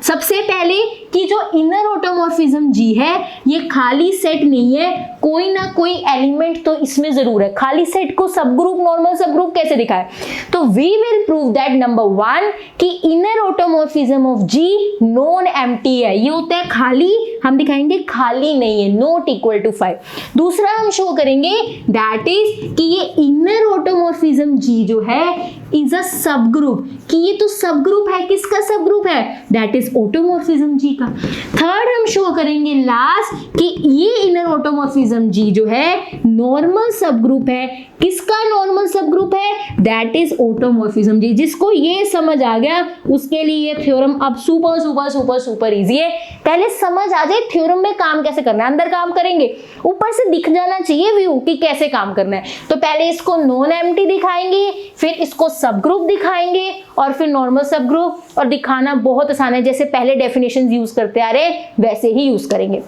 सबसे पहले कि जो इनर ऑटोमॉर्फिज्म जी है ये खाली सेट नहीं है, कोई ना कोई एलिमेंट तो इसमें जरूर है। खाली सेट को सब ग्रुप नॉर्मल सब ग्रुप कैसे दिखाए, तो we will prove that number 1 कि inner automorphism of G non empty है, ये होता है खाली, हम दिखाएंगे खाली नहीं है, नॉट इक्वल टू 5। दूसरा हम शो करेंगे दैट इज कि ये इनर ऑटोमॉर्फिज्म जी जो है इज अ सब ग्रुप, कि ये तो सब ग्रुप है, किसका सब ग्रुप है, दैट इज ऑटोमॉर्फिज्म जी का। थर्ड हम शो करेंगे लास्ट कि ये इनर ऑटोमॉर्फिज्म जी जो है नॉर्मल सब ग्रुप है, किसका नॉर्मल सब ग्रुप है, दैट इज ऑटोमॉर्फिज्म जी। जिसको ये समझ आ गया उसके लिए ये थ्योरम अब super super super super easy है। पहले समझ आ जाए थ्योरम में काम कैसे करना है, अंदर काम करेंगे, ऊपर से दिख जाना चाहिए व्यू कि कैसे काम करना है। तो पहले इसको नॉन एम्प्टी दिखाएंगे, फिर इसको सब ग्रुप दिखाएंगे और फिर नॉर्मल सब ग्रुप, और दिखाना बहुत आसान है, जैसे पहले डेफिनेशन यूज करते आ रहे वैसे ही यूज करेंगे।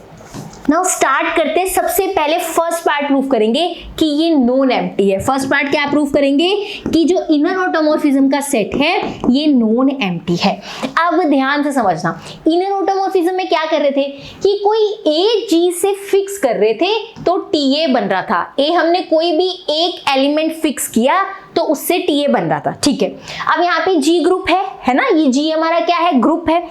नाउ स्टार्ट करते हैं। सबसे पहले फर्स्ट पार्ट प्रूफ करेंगे कि ये नॉन एम्प्टी है। फर्स्ट पार्ट क्या प्रूफ करेंगे कि जो इनर ऑटोमॉर्फिज्म का सेट है ये नॉन एम्प्टी है। अब ध्यान से समझना, इनर ऑटोमॉर्फिज्म में क्या कर रहे थे कि कोई ए जी से फिक्स कर रहे थे तो टीए बन रहा था। ए हमने कोई भी एक एलिमेंट फिक्स किया तो उससे टीए बन रहा था, ठीक है। अब यहाँ पे जी ग्रुप है ना, ये जी हमारा क्या है, ग्रुप है।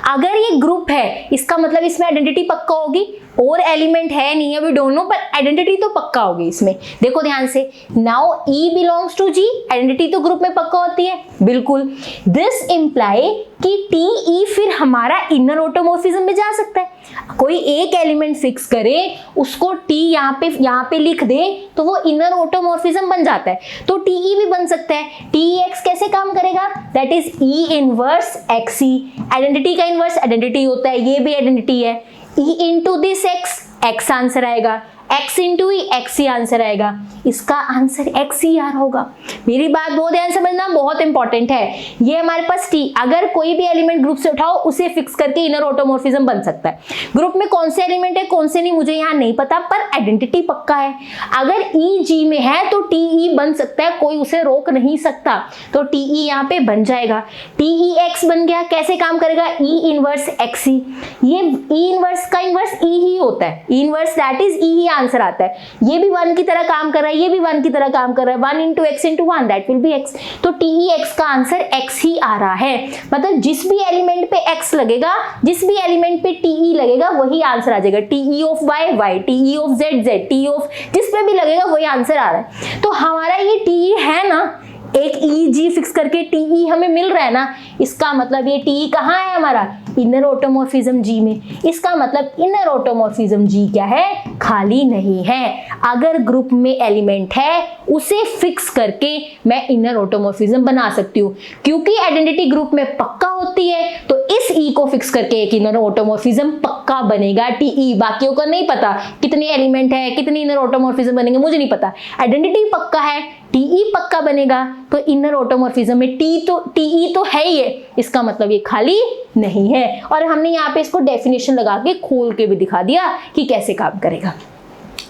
अगर ये ग्रुप है इसका मतलब इसमें आइडेंटिटी पक्का होगी, और एलिमेंट है नहीं है वी डोंट नो, पर आइडेंटिटी तो पक्का होगी इसमें। देखो ध्यान से, now E belongs to G, identity तो ग्रुप में पक्का होती है, बिल्कुल। दिस इंप्लाई कि टी ई फिर हमारा इनर ऑटोमॉर्फिज्म में जा सकता है। कोई एक एलिमेंट फिक्स करे उसको टी यहाँ पे लिख दे तो वो इनर ऑटोमॉर्फिज्म बन जाता है। तो टी ई भी बन सकता है। टी एक्स कैसे काम करेगा, that is E inverse x E. Identity का इनवर्स आइडेंटिटी होता है, ये भी आइडेंटिटी है। E into this x, x answer आएगा, एक्स इंटू ई एक्स ही आंसर आएगा। इसका आंसर एक्स ही यार होगा। मेरी बात बहुत ध्यान से समझना, बहुत इंपॉर्टेंट है। ये हमारे पास टी, अगर कोई भी एलिमेंट ग्रुप से उठाओ उसे फिक्स करके इनर ऑटोमॉर्फिज्म बन सकता है। ग्रुप में कौन से एलिमेंट है कौन से नहीं मुझे यहाँ नहीं पता, पर आइडेंटिटी पक्का है। अगर ई जी में है तो टी ई बन सकता है, कोई उसे रोक नहीं सकता। तो टी ई यहाँ पे बन जाएगा। टी ई एक्स बन गया, कैसे काम करेगा, ई इनवर्स एक्स ई। ये ई इनवर्स का इनवर्स ई ही होता है, ई inverse that is E he answer आता है। ये भी 1 की तरह काम कर रहा है, ये भी 1 की तरह काम कर रहा है। 1 into x into 1 that will be x. तो टी ई एक्स का आंसर एक्स ही आ रहा है। मतलब जिस भी एलिमेंट पे एक्स लगेगा, जिस भी एलिमेंट पे टी ई लगेगा वही आंसर आ जाएगा। T E of Y Y, T E of Z Z, T of जिस पे भी लगेगा वही आंसर आ रहा है। तो हमारा ये टी ई है ना, एक ई जी फिक्स करके टी ई हमें मिल रहा है ना, इसका मतलब ये टी ई कहाँ है हमारा, इनर ऑटोमॉर्फिज्म जी में। इसका मतलब इनर ऑटोमॉर्फिज्म जी क्या है, खाली नहीं है। अगर ग्रुप में एलिमेंट है उसे फिक्स करके मैं इनर ऑटोमॉर्फिज्म बना सकती हूँ। क्योंकि आइडेंटिटी ग्रुप में पक्का होती है तो इस ई को फिक्स करके एक इनर ऑटोमॉर्फिज्म पक्का बनेगा। टी ई बाकियों का नहीं पता कितने एलिमेंट है, कितने इनर ऑटोमॉर्फिज्म बनेंगे मुझे नहीं पता। आइडेंटिटी पक्का है, टी ई पक्का बनेगा, तो इनर ऑटोमॉर्फिज्म में टी ई तो है ही है, इसका मतलब ये खाली नहीं है। और हमने यहाँ पे इसको डेफिनेशन लगा के खोल के भी दिखा दिया कि कैसे काम करेगा।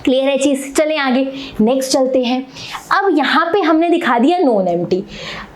क्लियर है चीज, चलें आगे नेक्स्ट चलते हैं। अब यहाँ पे हमने दिखा दिया नॉन एम्प्टी।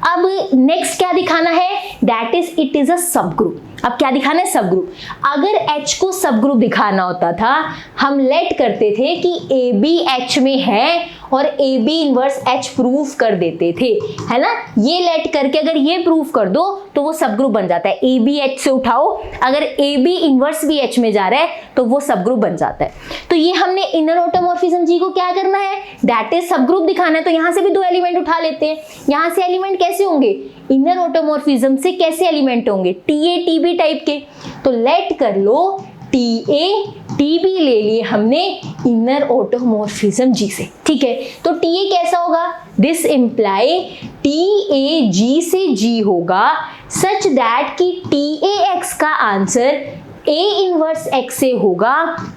अब नेक्स्ट क्या दिखाना है, that is it is a सब ग्रुप। अब क्या दिखाना है, सब ग्रुप। अगर H को सब ग्रुप दिखाना होता था हम लेट करते थे कि ए बी एच में है और A B inverse H proof कर देते थे, है ना। ये लेट करके अगर ये प्रूफ कर दो तो वो सब ग्रुप बन जाता है। ए बी एच से उठाओ, अगर ए बी इनवर्स भी H में जा रहा है तो वो सब ग्रुप बन जाता है। तो ये हमने इनर ऑटोमॉर्फिज्म जी को क्या करना है, दैट इज सब ग्रुप दिखाना है। तो यहाँ से भी 2 एलिमेंट उठा लेते हैं। यहाँ से एलिमेंट कैसे होंगे, इनर ऑटोमॉर्फिज्म से कैसे एलिमेंट होंगे, T A T B type के। तो लेट कर लो टी ए टी बी ले लिए हमने इनर ऑटोमॉर्फिज्म जी से, ठीक है। तो टी ए कैसा होगा, this imply T A G से जी होगा सच दैट कि टी ए एक्स का आंसर ए इनवर्स एक्स से होगा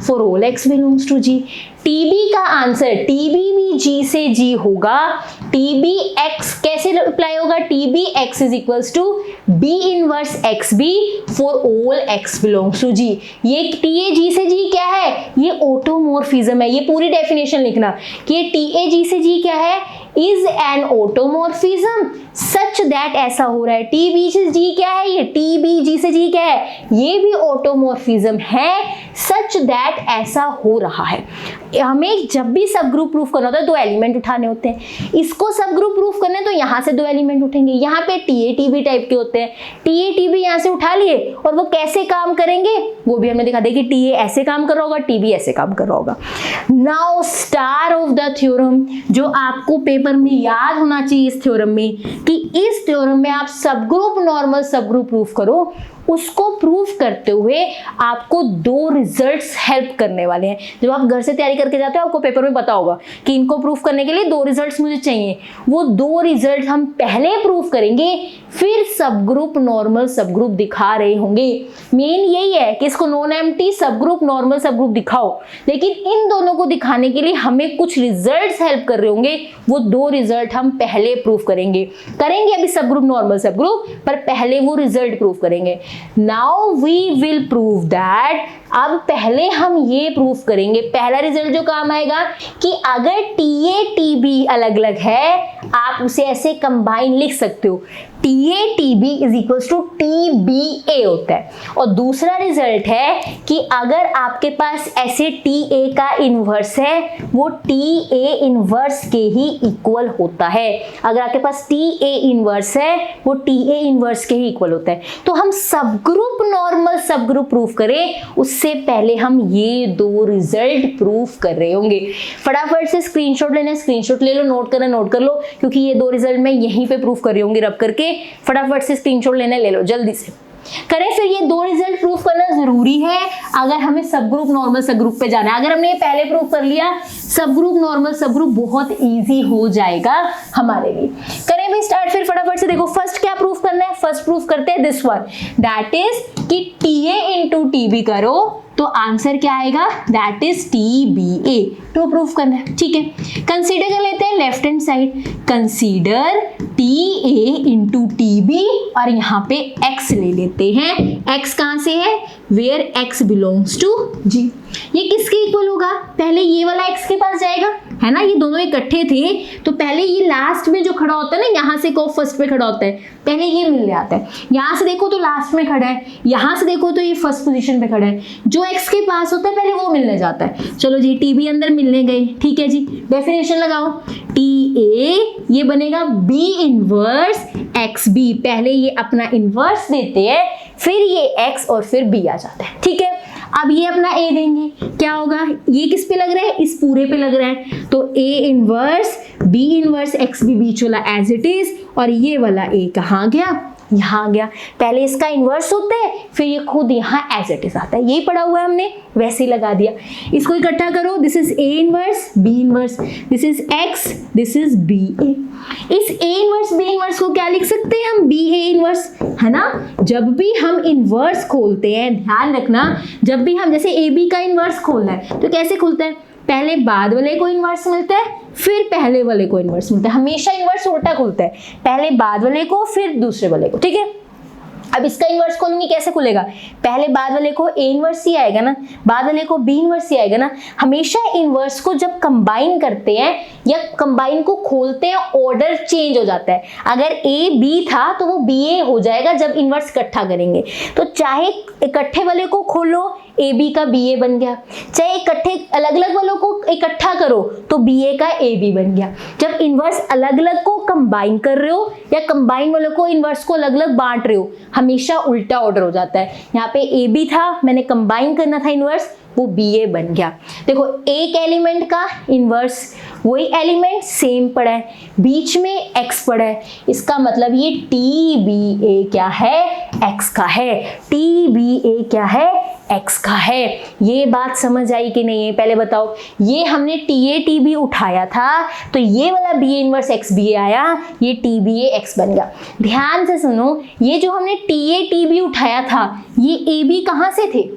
for all X belongs to G. TB का आंसर टीबी भी जी से जी होगा। टीबी एक्स कैसे अप्लाई होगा? TB X is equals to B inverse X B for all X belongs to G. ये TA जी से जी क्या है? ये ऑटोमॉर्फिज्म है। ये पूरी डेफिनेशन लिखना कि ये टीए जी से जी क्या है? Is an automorphism such that ऐसा हो रहा है। टी बी से जी क्या है? ये टी बी जी से जी क्या है? ये भी ऑटोमॉर्फिज्म है सच दैट ऐसा हो रहा है। हमें जब भी सब ग्रुप प्रूफ करना होता है 2 एलिमेंट उठाने होते हैं। इसको सब ग्रुप प्रूफ करना है तो यहाँ से 2 एलिमेंट उठेंगे। यहाँ पे टीए टीबी टाइप के होते हैं। टीए टीबी यहाँ से उठा लिए और वो कैसे काम करेंगे वो भी हमने दिखा दिया कि टीए ऐसे काम कर रहा होगा, टीबी ऐसे काम कर रहा होगा। Now star of the theorem जो आपको पेपर में याद होना चाहिए इस थ्योरम में, कि इस थ्योरम में आप सब ग्रुप नॉर्मल सब ग्रुप प्रूफ करो। उसको प्रूफ करते हुए आपको 2 रिजल्ट्स हेल्प करने वाले हैं। जब आप घर से तैयारी करके जाते हो आपको पेपर में पता होगा कि इनको प्रूफ करने के लिए 2 रिजल्ट्स मुझे चाहिए। वो 2 रिजल्ट हम पहले प्रूफ करेंगे, फिर सब ग्रुप नॉर्मल सब ग्रुप दिखा रहे होंगे। मेन यही है कि इसको नॉन एम्प्टी सब ग्रुप नॉर्मल सब ग्रुप दिखाओ, लेकिन इन दोनों को दिखाने के लिए हमें कुछ रिजल्ट्स हेल्प कर रहे होंगे। वो 2 रिजल्ट हम पहले प्रूफ करेंगे अभी सब ग्रुप नॉर्मल सब ग्रुप, पर पहले वो रिजल्ट प्रूफ करेंगे। Now we will prove that, अब पहले हम ये प्रूफ करेंगे, पहला रिजल्ट जो काम आएगा कि अगर टीए टीबी अलग अलग है आप उसे ऐसे कंबाइन लिख सकते हो। TA TB is equals to TBA होता है। और दूसरा रिजल्ट है कि अगर आपके पास ऐसे टीए का इनवर्स है वो टीए इनवर्स के ही इक्वल होता है। अगर आपके पास टीए इनवर्स है वो टीए इनवर्स के ही इक्वल होता है। तो हम सब ग्रुप नॉर्मल सब ग्रुप प्रूफ करें उससे पहले हम ये 2 रिजल्ट प्रूफ कर रहे होंगे। फटाफट से स्क्रीनशॉट लेना, स्क्रीनशॉट ले लो, नोट करना नोट कर लो, क्योंकि ये 2 रिजल्ट मैं यहीं पे प्रूफ कर रही होंगी रब करके। फटाफट से स्क्रीनशॉट लेना, ले लो जल्दी से करें। फिर ये 2 रिजल्ट प्रूफ करना जरूरी है अगर हमें सब ग्रुप नॉर्मल सब ग्रुप पे जाना है। अगर हमने ये पहले प्रूफ कर लिया सब ग्रुप नॉर्मल सब ग्रुप बहुत इजी हो जाएगा हमारे लिए। करें भी स्टार्ट फिर फटाफट से। देखो फर्स्ट क्या प्रूफ करना है? फर्स्ट प्रूफ करते हैं दिस वन, दैट इज कि टीए इंटू टीबी करो तो आंसर क्या आएगा? That is TBA. तो प्रूफ करना है, ठीक है। कंसीडर कर लेते हैं left hand side, consider TA into TB और यहाँ पे एक्स ले लेते हैं। एक्स कहाँ से है? Where x belongs to G. ये किसके इक्वल होगा? पहले ये वाला एक्स के पास जाएगा, है ना, ये दोनों इकट्ठे थे तो पहले ये लास्ट में जो खड़ा होता है ना, यहाँ से को फर्स्ट पे खड़ा होता है, पहले ये मिलने आता है। यहाँ से देखो तो लास्ट में खड़ा है, यहाँ से देखो तो ये फर्स्ट पोजीशन पे खड़ा है। जो एक्स के पास होता है पहले वो मिलने जाता है। चलो जी टीबी अंदर मिलने गए, ठीक है जी। डेफिनेशन लगाओ, टी ए ये बनेगा बी इनवर्स एक्स बी। पहले ये अपना इनवर्स देते हैं, फिर ये एक्स और फिर बी आ जाता है, ठीक है। अब ये अपना ए देंगे, क्या होगा? ये किस पे लग रहा है? इस पूरे पे लग रहा है, तो A inverse B inverse X B बीच वाला एज इट इज, और ये वाला ए कहाँ गया? यहाँ आ गया। पहले इसका इनवर्स होता है फिर ये खुद यहाँ एज इट इज आता है। यही पढ़ा हुआ है हमने, वैसे ही लगा दिया। इसको इकट्ठा करो, this is A inverse B inverse, this is X, this is B A. इस ए इनवर्स बी इनवर्स को क्या लिख सकते हैं हम? बी ए इनवर्स, है ना। जब भी हम इनवर्स खोलते हैं ध्यान रखना, जब भी हम जैसे ए बी का इनवर्स खोलना है तो कैसे खुलता है? पहले बाद वाले को इनवर्स मिलता है फिर पहले वाले को इनवर्स मिलता है। हमेशा इनवर्स उल्टा खुलता है, पहले बाद वाले को फिर दूसरे वाले को, ठीक है। अब इसका इनवर्स खोलूंगी, कैसे खुलेगा? पहले बाद वाले को ए इनवर्स ही आएगा ना, बाद वाले को बी इनवर्स ही आएगा ना। हमेशा इनवर्स को जब कंबाइन करते हैं या कंबाइन को खोलते हैं ऑर्डर चेंज हो जाता है। अगर ए बी था तो वो बी ए हो जाएगा जब इनवर्स इकट्ठा करेंगे। तो चाहे इकट्ठे वाले को खोलो ए बी का बी ए बन गया, चाहे इकट्ठे अलग अलग वालों को इकट्ठा करो तो बी ए का ए बी बन गया। जब इनवर्स अलग अलग को कंबाइन कर रहे हो या कंबाइन वालों को इनवर्स को अलग अलग बांट रहे हो, हमेशा उल्टा ऑर्डर हो जाता है। यहाँ पे ए बी था, मैंने कंबाइन करना था इनवर्स, वो बी ए बन गया। देखो एक एलिमेंट का इनवर्स वही एलिमेंट सेम पड़ा है, बीच में एक्स पड़ा है, इसका मतलब ये टी बी ए क्या है? एक्स का है। टी बी ए क्या है? एक्स का है। ये बात समझ आई कि नहीं है? पहले बताओ। ये हमने टी ए टी बी उठाया था तो ये वाला B A inverse X B A आया, ये टी बी ए एक्स बन गया। ध्यान से सुनो, ये जो हमने टी ए टी बी उठाया था ये ए बी कहाँ से थे?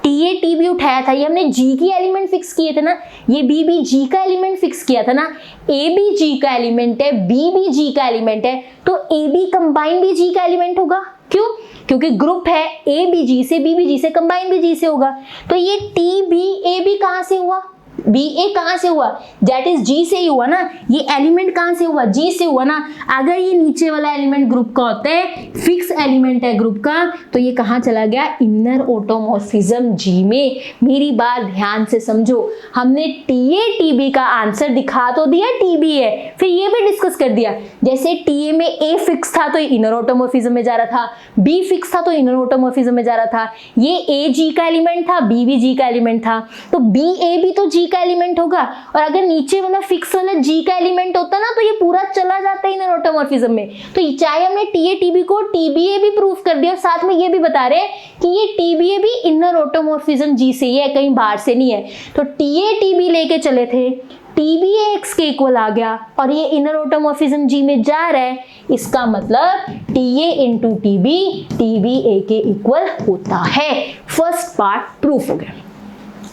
टी ए टी बी उठाया था, ये हमने जी के एलिमेंट फिक्स किए थे ना, ये बी भी जी का एलिमेंट फिक्स किया था ना, ए भी जी का एलिमेंट है, बी भी जी का एलिमेंट है, तो ए बी कंबाइन भी जी का एलिमेंट होगा। क्यों? क्योंकि ग्रुप है, ए बी जी से, बी भी जी से, कंबाइन भी जी से होगा। तो ये टी बी ए बी कहां से हुआ? बी ए कहां से हुआ? दैट इज जी से ही हुआ ना। ये एलिमेंट कहां से हुआ? जी से हुआ ना। अगर ये नीचे वाला एलिमेंट ग्रुप का होता है, फिक्स एलिमेंट है ग्रुप का, तो ये कहां चला गया? इनर ऑटोमॉर्फिज्म जी में। मेरी बात ध्यान से समझो, हमने टी ए टी बी का आंसर दिखा तो दिया टी बी है, फिर ये भी डिस्कस कर दिया। जैसे टी ए में ए फिक्स था तो ये इनर ऑटोमॉर्फिज्म में जा रहा था, बी फिक्स था तो इनर ऑटोमॉर्फिज्म में जा रहा था, ये ए जी का एलिमेंट था, बी भी जी का एलिमेंट था, तो बी ए भी तो जी का एलिमेंट होगा। और अगर नीचे वाला फिक्स वाला जी का एलिमेंट होता ना, तो ये पूरा चला जाता है इनर ऑटोमॉर्फिज्म में। तो चाहे हमने टी ए टी बी को टी बी ए भी प्रूफ कर दिया, और साथ में ये भी बता रहे हैं कि ये टी बी ए भी इनर ऑटोमॉर्फिज्म जी से ही है, कहीं बाहर से नहीं है। तो टी ए टी बी लेके चले थे, टी बी ए एक्स के इक्वल आ गया, और ये इनर ऑटोमॉर्फिज्म जी में जा रहा है, इसका मतलब T A into T B A के इक्वल होता है। फर्स्ट पार्ट प्रूफ हो गया,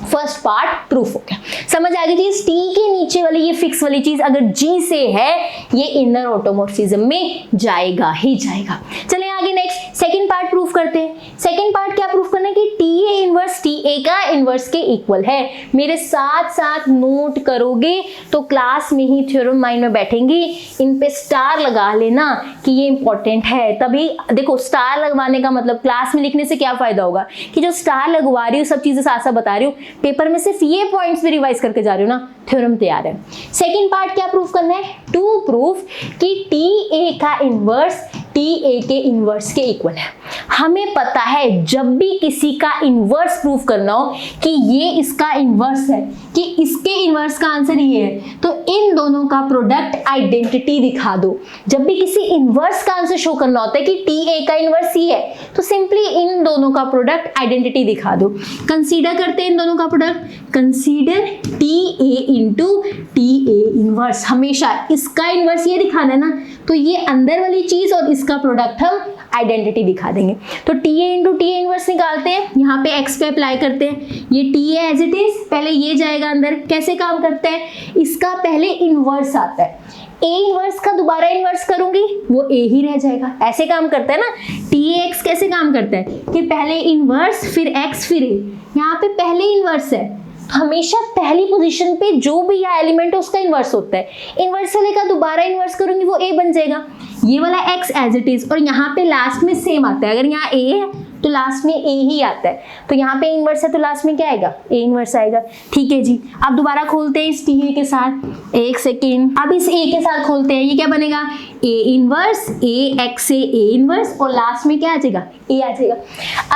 फर्स्ट पार्ट प्रूफ हो गया। समझ आ गई चीज? टी के नीचे वाली ये फिक्स वाली चीज अगर जी से है, ये इनर ऑटोमॉर्फिज्म में जाएगा ही जाएगा। चलिए आगे नेक्स्ट सेकंड पार्ट प्रूफ करते हैं। सेकंड पार्ट क्या प्रूफ करना है? कि T A inverse T A का इनवर्स के इक्वल है। मेरे साथ साथ नोट करोगे तो क्लास में ही थ्योरम माइंड में बैठेंगे, इन पे स्टार लगा लेना कि ये इंपॉर्टेंट है। तभी देखो, स्टार लगवाने का मतलब क्लास में लिखने से क्या फायदा होगा कि जो स्टार लगवा रही हूँ सब चीजें साथ साथ बता रही हूँ, पेपर में सिर्फ ये पॉइंट्स भी रिवाइज करके जा रही हूँ ना, थ्योरम तैयार है। सेकंड पार्ट क्या प्रूफ करना है? टू प्रूफ कि टी ए का इनवर्स टी ए के इनवर्स के इक्वल है। हमें पता है जब भी किसी का इनवर्स प्रूफ करना हो कि ये इसका इनवर्स है, कि इसके इनवर्स का आंसर ये है, तो इन दोनों का प्रोडक्ट आइडेंटिटी दिखा दो। जब भी किसी इनवर्स का आंसर शो करना होता है कि टी ए का इनवर्स ही है, तो सिंपली इन दोनों का प्रोडक्ट आइडेंटिटी दिखा दो। कंसीडर करते हैं इन दोनों का product, consider T A into T A inverse. हमेशा इसका इनवर्स ये दिखाना है ना, तो ये अंदर वाली चीज और इसका प्रोडक्ट हम आइडेंटिटी दिखा देंगे। तो T A into T A inverse निकालते हैं, यहाँ पे एक्स पे अप्लाई करते हैं, ये T A as it is, पहले ये जाएगा अंदर। कैसे काम करता है? इसका पहले इनवर्स आता है, ए इनवर्स का दोबारा इनवर्स करूंगी वो ए ही रह जाएगा। ऐसे काम करता है ना टी ए एक्स। कैसे काम करता है कि पहले इनवर्स फिर एक्स फिर ए, यहाँ पे पहले इनवर्स है, तो हमेशा पहली पोजीशन पे जो भी यहाँ एलिमेंट है उसका इनवर्स होता है। इनवर्स वाले का दोबारा इनवर्स करूंगी वो ए बन जाएगा, ये वाला एक्स एज इट इज, और यहाँ पे लास्ट में सेम आता है। अगर यहाँ ए है तो लास्ट में ए ही आता है, तो यहाँ पे इनवर्स है तो लास्ट में क्या आएगा? ए इनवर्स आएगा। ठीक है जी, अब दोबारा खोलते हैं इस टी ए के साथ, एक सेकेंड, अब इस ए के साथ खोलते हैं, ये क्या बनेगा? ए इनवर्स ए एक्स से ए इनवर्स, और लास्ट में क्या आ जाएगा? ए आ जाएगा।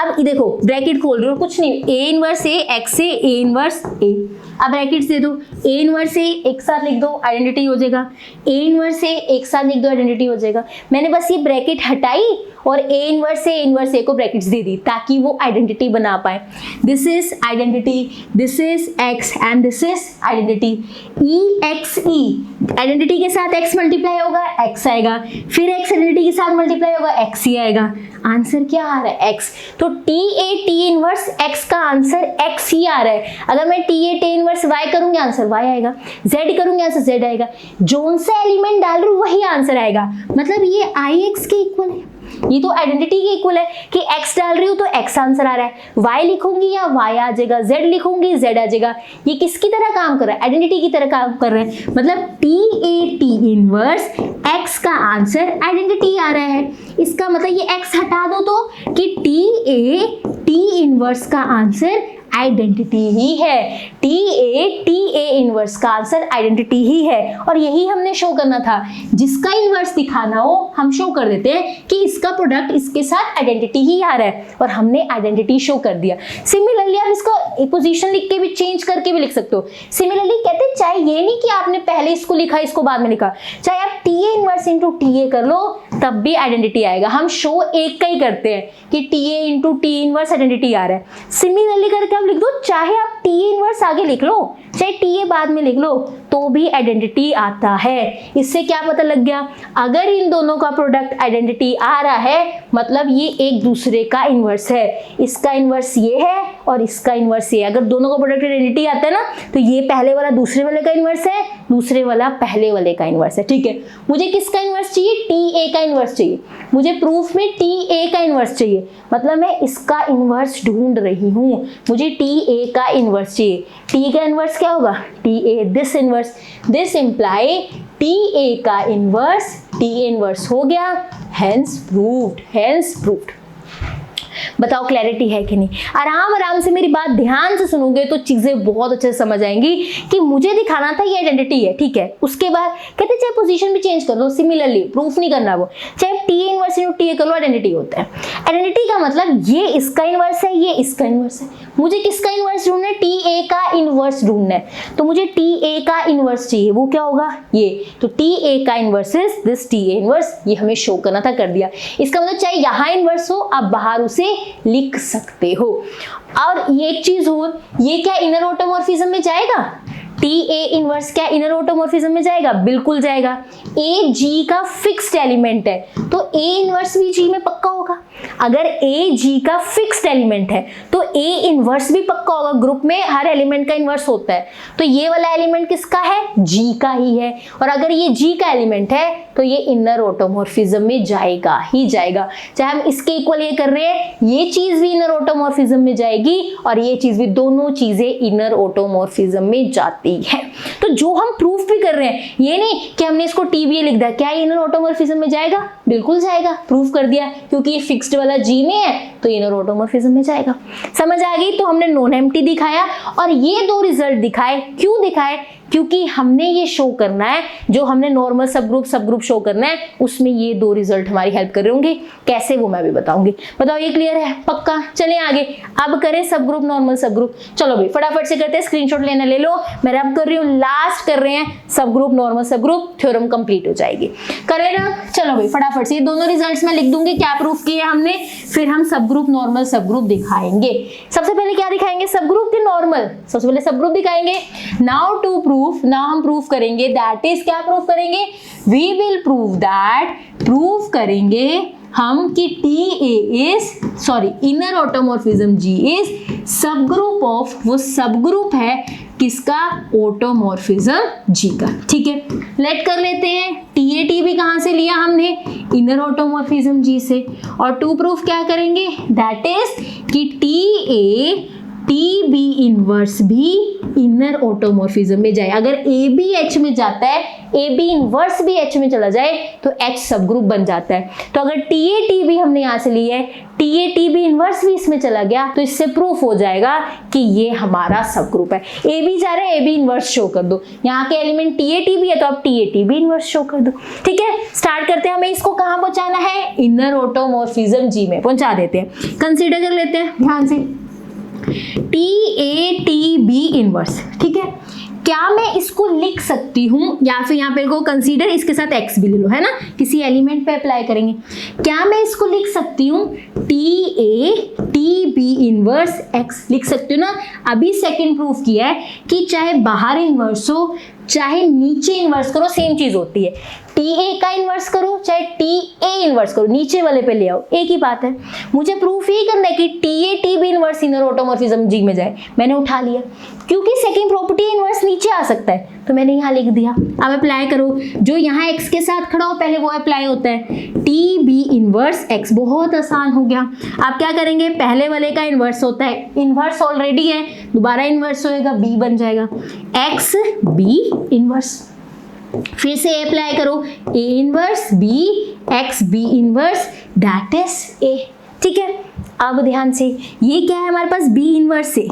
अब देखो ब्रैकेट खोल रही हो, कुछ नहीं, ए इनवर्स ए एक्स से ए इनवर्स ए, अब ब्रैकेट्स दे दो, ए इनवर्स ए एक साथ लिख दो, आइडेंटिटी हो जाएगा, ए इनवर्स ए एक साथ लिख दो, आइडेंटिटी हो जाएगा। मैंने बस ये ब्रैकेट हटाई और ए इनवर्स ए को ब्रैकेट्स दे दी ताकि वो आइडेंटिटी बना पाए। This is identity, this is x and this is identity. E x E, identity के साथ एक्स मल्टीप्लाई होगा एक्स आएगा, फिर एक्स आइडेंटिटी के साथ मल्टीप्लाई होगा एक्स ही आएगा। आंसर क्या आ रहा है? एक्स। तो T A T inverse X का आंसर एक्स ही आ रहा है। अगर मैं T A T inverse Y करूंगी आंसर वाई आएगा, जेड करूंगी आंसर जेड आएगा, जोन सा एलिमेंट डाल रही हूँ वही आंसर आएगा। मतलब ये आई एक्स के इक्वल है, ये तो आइडेंटिटी के इक्वल है कि x डाल रही हूँ तो x आंसर आ रहा है, y लिखूंगी या y आ जाएगा, z लिखूंगी z आ जाएगा। ये किसकी तरह काम कर रहा है? आइडेंटिटी की तरह काम कर रहा है। मतलब T A T inverse x का आंसर आइडेंटिटी आ रहा है। इसका मतलब ये x हटा दो तो कि टी ए टी इनवर्स का आंसर आइडेंटिटी ही है। टी ए इनवर्स का आंसर आइडेंटिटी ही है, और यही हमने शो करना था। जिसका इनवर्स दिखाना हो हम शो कर देते हैं कि इसका प्रोडक्ट इसके साथ आइडेंटिटी ही आ रहा है, और हमने आइडेंटिटी शो कर दिया। सिमिलरली आप इसको पोजीशन लिख के भी चेंज करके भी लिख सकते हो। सिमिलरली कहते हैं चाहे ये नहीं कि आपने पहले इसको लिखा इसको बाद में लिखा, चाहे आप T A inverse into T A कर लो तब भी आइडेंटिटी आएगा। हम शो एक का ही करते हैं कि T A into T inverse identity आ रहा है। सिमिलरली करके आप लिख दो, चाहे आप टी ए इनवर्स आगे लिख लो, चाहे टी ए बाद में लिख लो, तो भी आइडेंटिटी आता है। इससे क्या पता लग गया, अगर इन दोनों का प्रोडक्ट आइडेंटिटी आ रहा है मतलब ये एक दूसरे का इनवर्स है। इसका इनवर्स ये है और इसका इनवर्स ये है। अगर दोनों का प्रोडक्ट आइडेंटिटी आता है ना, तो ये पहले वाला दूसरे वाले का इनवर्स है, दूसरे वाला पहले वाले का इनवर्स है। ठीक है, मुझे किसका इनवर्स चाहिए, टी ए का इनवर्स चाहिए। मुझे प्रूफ में टी ए का इनवर्स चाहिए, मतलब मैं इसका इनवर्स ढूंढ रही हूँ। मुझे टी ए का इनवर्स चाहिए। टी का इनवर्स क्या होगा, T A this inverse, this imply T ए का इनवर्स टी ए इनवर्स हो गया, हेंस प्रूव्ड, हेंस प्रूव्ड। बताओ क्लैरिटी है कि नहीं? आराम आराम से मेरी बात ध्यान से सुनोगे तो चीजें बहुत अच्छे से समझ आएंगी कि मुझे दिखाना था ये आइडेंटिटी है। ठीक है, उसके बाद कहते चाहे पोजीशन भी चेंज कर लो, सिमिलरली प्रूफ नहीं करना, वो चाहे टी इनवर्स टी ए कर लो, आइडेंटिटी होता है। आइडेंटिटी का मतलब ये इसका इनवर्स है, ये इसका इनवर्स है। मुझे किसका इनवर्स ढूंढना है, टी ए का इनवर्स ढूंढना है। तो मुझे टी ए का इनवर्स चाहिए, वो क्या होगा, ये। तो टी ए का inverse is this T A inverse, ये हमें शो करना था, कर दिया। इसका मतलब चाहे यहाँ इनवर्स हो, आप बाहर उसे लिख सकते हो। और ये एक चीज हो, ये क्या इनर ऑटोमॉर्फिज्म में जाएगा, टी ए इनवर्स क्या इनर ऑटोमॉर्फिज्म में जाएगा, बिल्कुल जाएगा। ए जी का फिक्स्ड एलिमेंट है तो ए इनवर्स भी जी में पक्का होगा। अगर ए जी का फिक्स्ड एलिमेंट है तो ए इनवर्स भी पक्का होगा। ग्रुप में हर एलिमेंट का इनवर्स होता है, तो ये वाला एलिमेंट किसका है, जी का ही है। और अगर ये जी का एलिमेंट है तो ये इनर ऑटोमॉर्फिज्म में जाएगा ही जाएगा। चाहे हम इसके इक्वल ये कर रहे हैं, ये चीज भी इनर ऑटोमॉर्फिज्म में जाएगी और ये चीज भी, दोनों चीजें इनर ऑटोमॉर्फिज्म में जाती है। तो जो हम प्रूफ भी कर रहे हैं, ये नहीं कि हमने इसको टीबीए लिख दिया, क्या ये इनर ऑटोमॉर्फिज्म में जाएगा, बिल्कुल जाएगा, प्रूफ कर दिया। क्योंकि ये फिक्स्ड वाला जी में है तो इनर ऑटोमॉर्फिज्म में जाएगा। समझ आ गई? तो हमने नॉन एम्प्टी दिखाया और ये दो रिजल्ट दिखाए। क्यों दिखाए, क्योंकि हमने ये शो करना है, जो हमने नॉर्मल सब ग्रुप शो करना है, उसमें ये दो रिजल्ट हमारी हेल्प कर रहे होंगे। कैसे वो मैं भी बताऊंगी। बताओ ये क्लियर है, पक्का? चलें आगे, अब करें सब ग्रुप नॉर्मल सब ग्रुप। चलो भाई फटाफट से करते हैं, स्क्रीनशॉट लेना ले लो। मैं अब कर रही हूँ, लास्ट कर रहे हैं सब ग्रुप नॉर्मल सब ग्रुप, थ्योरम कंप्लीट हो जाएगी। करे ना? चलो भाई फटाफट से ये दोनों रिजल्ट्स मैं लिख दूंगी, क्या प्रूफ किया हमने, फिर हम सब ग्रुप नॉर्मल सब ग्रुप दिखाएंगे। सबसे पहले क्या दिखाएंगे, सब ग्रुप के नॉर्मल, सबसे पहले सब ग्रुप दिखाएंगे। नाउ टू प्रूफ, नाउ हम प्रूफ करेंगे, दैट इज क्या प्रूफ करेंगे, we will prove that, proof करेंगे हम कि T A is sorry inner automorphism G is subgroup of, वो सब ग्रुप है किसका, ऑटोमॉर्फिज्म जी का। ठीक है, लेट कर लेते हैं। टी ए टी भी कहां से लिया हमने, इनर ऑटोमॉर्फिज्म जी से। और टू प्रूफ क्या करेंगे, दैट इज कि T A T B inverse भी इनर ऑटोमॉर्फिज्म में जाए। अगर ए बी एच में जाता है, ए बी इनवर्स भी एच में चला जाए तो एच सब ग्रुप बन जाता है। तो अगर टी ए टी बी हमने यहाँ से लिया है, T A T B inverse भी इसमें चला गया, तो इससे प्रूफ हो जाएगा कि ये हमारा सब ग्रुप है। ए बी जा रहे हैं, ए बी इनवर्स शो कर दो। यहाँ के element T A T B है तो अब T A T B inverse show कर दो। ठीक है, स्टार्ट करते हैं। हमें इसको कहाँ पहुंचाना है, इनर ऑटोमॉर्फिज्म जी में पहुंचा देते हैं। कंसीडर कर लेते हैं ध्यान से, T A T B inverse. ठीक है, क्या मैं इसको लिख सकती हूँ, या फिर यहाँ पे को कंसीडर इसके साथ एक्स भी ले लो, है ना, किसी एलिमेंट पे अप्लाई करेंगे। क्या मैं इसको लिख सकती हूँ, T A T B inverse X लिख सकती हूँ ना। अभी सेकंड प्रूफ किया है कि चाहे बाहर इनवर्स हो चाहे नीचे इनवर्स करो, सेम चीज होती है। टी ए का इनवर्स करो चाहे टी ए इनवर्स करो, नीचे वाले पे ले आओ, एक ही बात है। मुझे प्रूफ यही करना है कि T A T B inverse inner automorphism G में जाए। मैंने उठा लिया, क्योंकि सेकंड प्रॉपर्टी इनवर्स नीचे आ सकता है तो मैंने यहाँ लिख दिया। अब अप्लाई करो, जो यहाँ एक्स के साथ खड़ा हो पहले वो अप्लाई होता है, टी बी इनवर्स एक्स। बहुत आसान हो गया। आप क्या करेंगे, पहले वाले का इनवर्स होता है, इनवर्स ऑलरेडी है, दोबारा इनवर्स होएगा, बी बन जाएगा, एक्स बी इनवर्स। फिर से अप्लाई करो, A inverse B X B inverse that is A. ठीक है, अब ध्यान से, ये क्या है हमारे पास, बी इनवर्स है,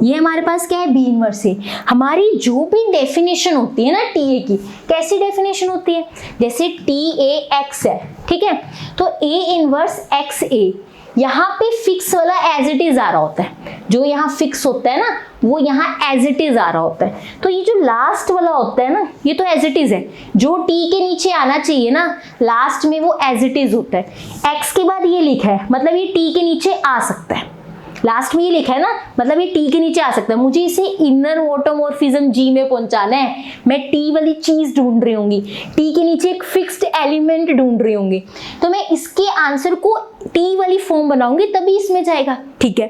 ये हमारे पास क्या है, बी इनवर्स है। हमारी जो भी डेफिनेशन होती है ना टी ए की, कैसी डेफिनेशन होती है, जैसे टी ए एक्स है, ठीक है, तो ए इनवर्स एक्स ए, यहाँ पे फिक्स वाला एज इट इज आ रहा होता है। जो यहाँ फिक्स होता है ना वो यहाँ एज इट इज आ रहा होता है। तो ये जो लास्ट वाला होता है ना, ये तो एज इट इज है, जो टी के नीचे आना चाहिए ना लास्ट में वो एज इट इज होता है। एक्स के बाद ये लिखा है, मतलब ये टी के नीचे आ सकता है। लास्ट में ये लिखा है ना, मतलब ये टी के नीचे आ सकता है। मुझे इसे इनर ऑटोमॉर्फिज्म जी में पहुंचाना है, मैं टी वाली चीज ढूंढ रही होंगी, टी के नीचे एक फिक्स्ड एलिमेंट ढूंढ रही होंगी, तो मैं इसके आंसर को टी वाली फॉर्म बनाऊंगी तभी इसमें जाएगा। ठीक है,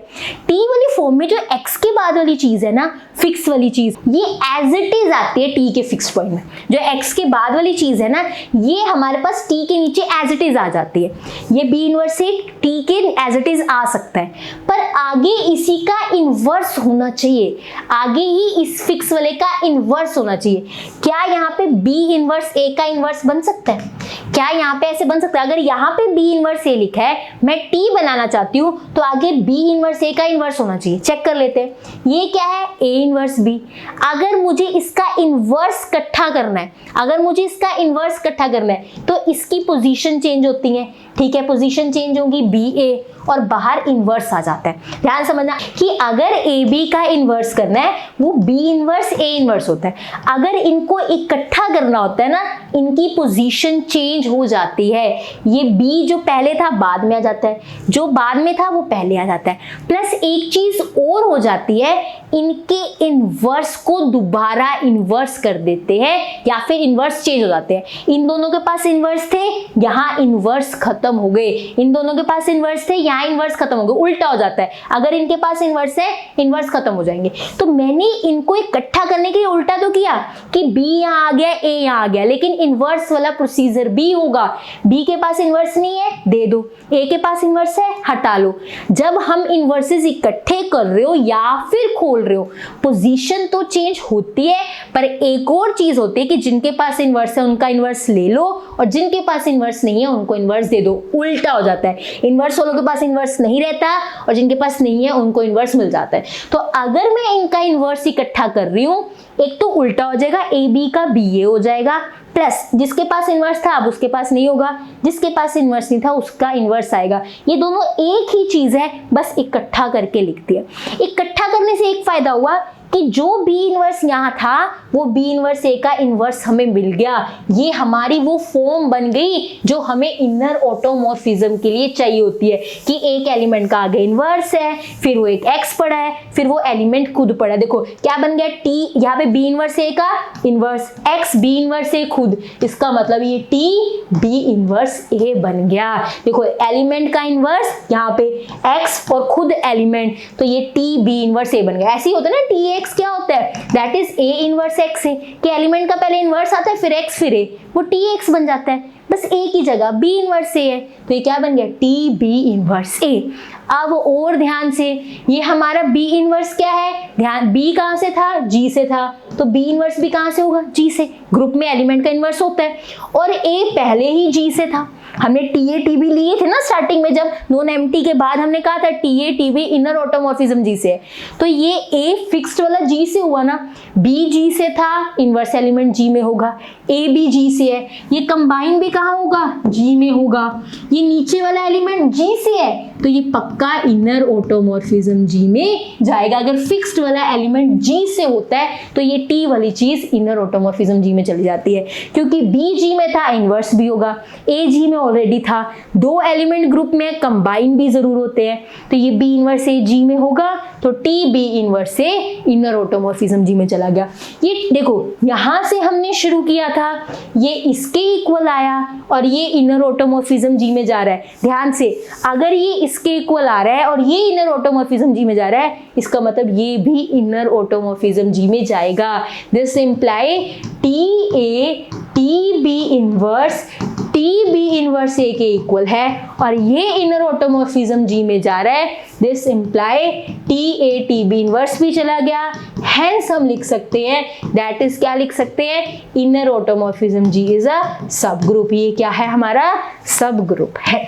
टी वाली फॉर्म में जो एक्स के बाद वाली चीज है ना, फिक्स वाली चीज, ये एज इट इज आती है टी के फिक्स पॉइंट में। जो एक्स के बाद वाली चीज है ना, ये हमारे पास टी के नीचे एज इट इज आ जाती है। ये बी इनवर्स से टी के एज इट इज आ सकता है, पर आगे इसी का इनवर्स होना चाहिए, आगे ही इस फिक्स वाले का इनवर्स होना चाहिए। क्या यहाँ पे बी इनवर्स ए का इनवर्स बन सकता है? क्या यहाँ पे ऐसे बन सकता है? अगर यहाँ पे बी इनवर्स ए लिखा है, मैं टी बनाना चाहती हूँ, तो आगे बी इनवर्स ए का इनवर्स होना चाहिए। चेक कर लेते हैं, ये क्या है? A inverse B. अगर मुझे इसका इनवर्स इकट्ठा करना है, अगर मुझे इसका इनवर्स इकट्ठा करना है, तो इसकी पोजीशन चेंज होती है। ठीक है, पोजीशन चेंज होगी बी ए और बाहर इनवर्स आ जाता है। ध्यान समझना कि अगर ए बी का इनवर्स करना है, वो बी इनवर्स ए इनवर्स होता है। अगर इनको इकट्ठा करना होता है ना, इनकी पोजीशन चेंज हो जाती है। ये बी जो पहले था बाद में आ जाता है, जो बाद में था वो पहले आ जाता है। प्लस एक चीज और हो जाती है, इनके इनवर्स को दोबारा इनवर्स कर देते हैं या फिर इनवर्स चेंज हो जाते हैं। इन दोनों के पास इनवर्स थे, यहाँ इनवर्स खत्म हो गए। इन दोनों के पास इनवर्स थे, यहाँ इनवर्स खत्म हो गए। उल्टा हो जाता है, अगर इनके पास इनवर्स है, इनवर्स खत्म हो जाएंगे। तो मैंने इनको इकट्ठा करने के लिए उल्टा तो किया कि बी यहाँ आ गया, ए यहाँ आ गया, लेकिन इनवर्स वाला प्रोसीजर भी होगा। बी के पास इनवर्स नहीं है, दे दो। ए के पास इनवर्स है, हटा लो। जब हम इनवर्सेस इकट्ठे कर रहे हो या फिर खोल रहे हो, पोजीशन तो चेंज होती है, पर एक और चीज होती है कि जिनके पास इनवर्स है उनका इनवर्स ले लो, और जिनके पास इनवर्स नहीं है उनको इनवर्स दे दो। उल्टा हो जाता है, इनवर्स वालों के पास इनवर्स नहीं रहता और जिनके पास नहीं है उनको इनवर्स मिल जाता है। तो अगर मैं इनका इनवर्स इकट्ठा कर रही हूं, एक तो उल्टा हो जाएगा, ए बी का बी ए हो जाएगा, प्लस जिसके पास इनवर्स था अब उसके पास नहीं होगा, जिसके पास इनवर्स नहीं था उसका इनवर्स आएगा। ये दोनों एक ही चीज है, बस इकट्ठा करके लिखती है। इकट्ठा करने से एक फायदा हुआ कि जो बी इनवर्स यहाँ था वो बी इनवर्स ए का इनवर्स हमें मिल गया। ये हमारी वो फॉर्म बन गई जो हमें इनर ऑटोमॉर्फिज्म के लिए चाहिए होती है, कि एक एलिमेंट का आगे इनवर्स है, फिर वो एक एक्स पड़ा है, फिर वो एलिमेंट खुद पड़ा है। देखो क्या बन गया, टी यहाँ पे बी इनवर्स ए का इनवर्स, एक्स बी इनवर्स ए खुद, इसका मतलब ये टी बी इनवर्स ए बन गया। देखो एलिमेंट का इनवर्स यहाँ पे एक्स और खुद एलिमेंट, तो ये टी बी इनवर्स ए बन गया। ऐसे ही होता है ना, टी एक्स क्या होता है, that is A inverse x है, कि एलिमेंट का पहले इनवर्स आता है फिर एक्स फिर ए, वो टी एक्स बन जाता है। बस ए की जगह बी इनवर्स ए है, तो ये क्या बन गया, टी बी इनवर्स ए। अब और ध्यान से, ये हमारा बी इनवर्स क्या है, ध्यान, बी कहाँ से था, जी से था, तो बी इनवर्स भी कहाँ से होगा, जी से। ग्रुप में एलिमेंट का इनवर्स होता है, और ए पहले ही जी से था। हमने टी ए टी बी लिए थे ना स्टार्टिंग में, जब नॉन एम्प्टी के बाद हमने कहा था T A T B inner automorphism G से है, तो ये ए फिक्स्ड वाला जी से हुआ ना, बी जी से था, इनवर्स एलिमेंट जी में होगा, ए बी जी से है, ये कंबाइन भी कहाँ होगा, जी में होगा। ये नीचे वाला एलिमेंट जी से है, तो ये पक्का इनर ऑटोमॉर्फिज्म जी में जाएगा। अगर फिक्स्ड वाला एलिमेंट जी से होता है तो ये टी वाली चीज इनर ऑटोमॉर्फिज्म जी में चली जाती है, क्योंकि बी जी में था, इनवर्स भी होगा, ए जी में ऑलरेडी था, दो एलिमेंट ग्रुप में कंबाइन भी जरूर होते हैं, तो ये बी इनवर्स ए जी में होगा, तो टी बी इनवर्स से इनर ऑटोमॉर्फिज्म जी में चला गया। ये देखो यहां से हमने शुरू किया था, ये इसके इक्वल आया और ये इनर ऑटोमॉर्फिज्म जी में जा रहा है। ध्यान से, अगर ये इसके इक्वल आ रहा है और ये इनर ऑटोमॉर्फिज्म जी में जा रहा है, इसका मतलब ये भी इनर ऑटोमॉर्फिज्म जी में जाएगा। This imply T A T B inverse T B inverse A के इक्वल है और ये इनर ऑटोमॉर्फिज्म जी में जा रहा है। This imply T A T B inverse भी चला गया, हेंस हम लिख सकते हैं, दैट इज क्या लिख सकते हैं, inner automorphism G is a subgroup. ये क्या है, हमारा सब ग्रुप है।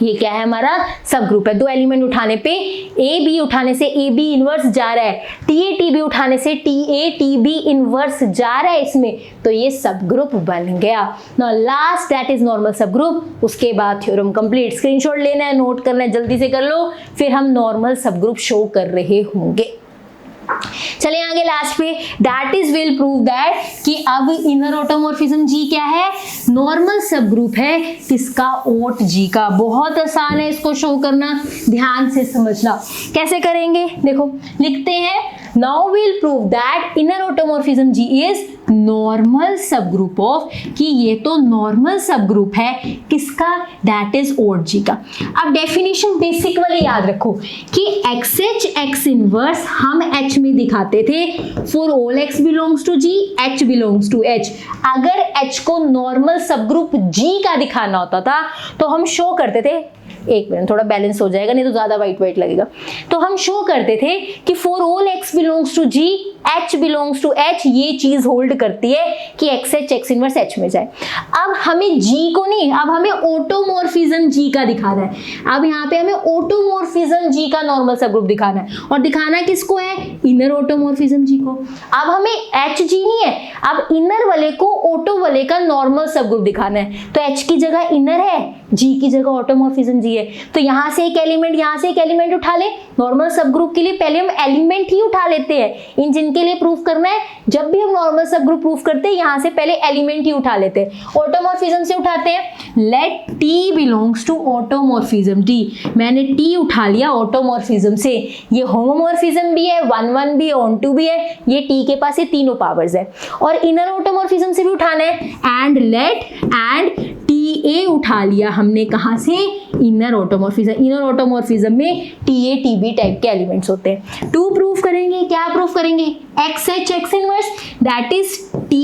ये क्या है, हमारा सब ग्रुप है। दो एलिमेंट उठाने पे ए बी उठाने से ए बी इनवर्स जा रहा है, टी ए टी बी उठाने से T A T B inverse जा रहा है इसमें, तो ये सब ग्रुप बन गया। Now last that is normal सब ग्रुप। उसके बाद थ्योरम कंप्लीट। स्क्रीनशॉट लेना है, नोट करना है, जल्दी से कर लो, फिर हम नॉर्मल सब ग्रुप शो कर रहे होंगे। चले आगे लास्ट पे, that is will prove that कि अब इनर ऑटोमॉर्फिज्म जी क्या है, नॉर्मल सब ग्रुप है किसका, ओट जी का। बहुत आसान है इसको शो करना, ध्यान से समझना। कैसे करेंगे देखो, लिखते हैं now we'll prove that inner automorphism G is normal subgroup of, कि ये तो नॉर्मल सब ग्रुप है किसका, दैट इज ओट जी का। अब डेफिनेशन बेसिक वाली याद रखो कि XH X इनवर्स हम H में दिखाते थे for all X belongs to G, H belongs to H। अगर H को नॉर्मल सब ग्रुप G का दिखाना होता था तो हम शो करते थे, एक मिनट थोड़ा बैलेंस हो जाएगा नहीं तो ज्यादा वाइट वाइट लगेगा, तो हम शो करते थे कि for all X belongs to G, H belongs to H, ये चीज होल्ड करती है कि XH X इनवर्स H में जाए। अब हमें G को नहीं, अब हमें ऑटोमॉर्फिज्म G का दिखाना है। अब यहाँ पे हमें ऑटोमॉर्फिज्म G का नॉर्मल सब ग्रुप दिखाना है, और दिखाना किसको है, इनर ऑटोमॉर्फिज्म G को। अब हमें HG नहीं है, अब इनर वाले को ऑटो वाले का नॉर्मल सब ग्रुप दिखाना है। तो H की जगह इनर है, G की जगह ऑटोमॉर्फिज्म G है। तो यहाँ से एक एलिमेंट, यहाँ से एक एलिमेंट उठा ले। नॉर्मल सब ग्रुप के लिए पहले हम एलिमेंट ही उठा लेते हैं, इन जिनके लिए प्रूफ करना है जब भी हम नॉर्मल सब ग्रुप प्रूफ करते हैं यहाँ से पहले एलिमेंट ही उठा लेते हैं। ऑटोमॉर्फिज्म से उठाते हैं, let T belongs to automorphism T। मैंने T उठा लिया ऑटोमॉर्फिज्म से, ये होमोमॉर्फिज्म भी है, 1 1 भी है, ऑन 2 भी है, ये T के पास ये तीनों पावर्स है। और इनर ऑटोमॉर्फिज्म से भी उठाना है, एंड लेट एंड TA उठा लिया हमने कहाँ से, इनर ऑटोमॉर्फिज्म। इनर ऑटोमॉर्फिज्म में TA TB टाइप के एलिमेंट्स होते हैं। 2 प्रूफ करेंगे, क्या प्रूफ करेंगे, XH X inverse that is T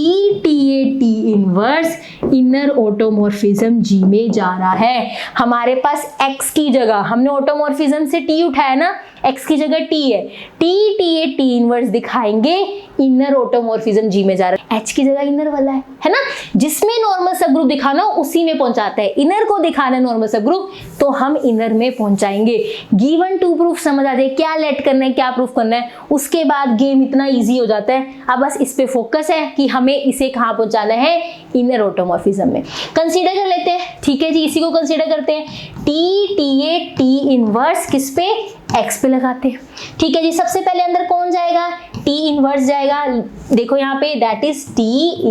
TA T inverse inner automorphism G में जा रहा है। हमारे पास X की जगह हमने ऑटोमॉर्फिज्म से T उठाया ना, X की जगह T है, T TA T इनवर्स दिखाएंगे इनर ऑटोमॉर्फिज्म G में जा रहा है। H की जगह इनर वाला है ना, जिसमें नॉर्मल सब ग्रुप दिखाना उसी में पहुंचाता है। इनर को दिखाना है नॉर्मल सब ग्रुप तो हम इनर में पहुंचाएंगे। गिवन 2 प्रूफ समझ आ जाए, क्या लेट करना है क्या प्रूफ करना है, उसके बाद गेम इतना इजी हो जाता है। अब बस इस पे फोकस है कि हमें इसे कहाँ पहुंचाना है, इनर ऑटोमॉर्फिज्म में। कंसीडर कर लेते हैं, ठीक है जी, इसी को कंसीडर करते हैं। T TA T इनवर्स किस पे, X पे लगाते हैं। ठीक है जी, सबसे पहले अंदर कौन जाएगा, T इनवर्स जाएगा। देखो यहाँ पे that is T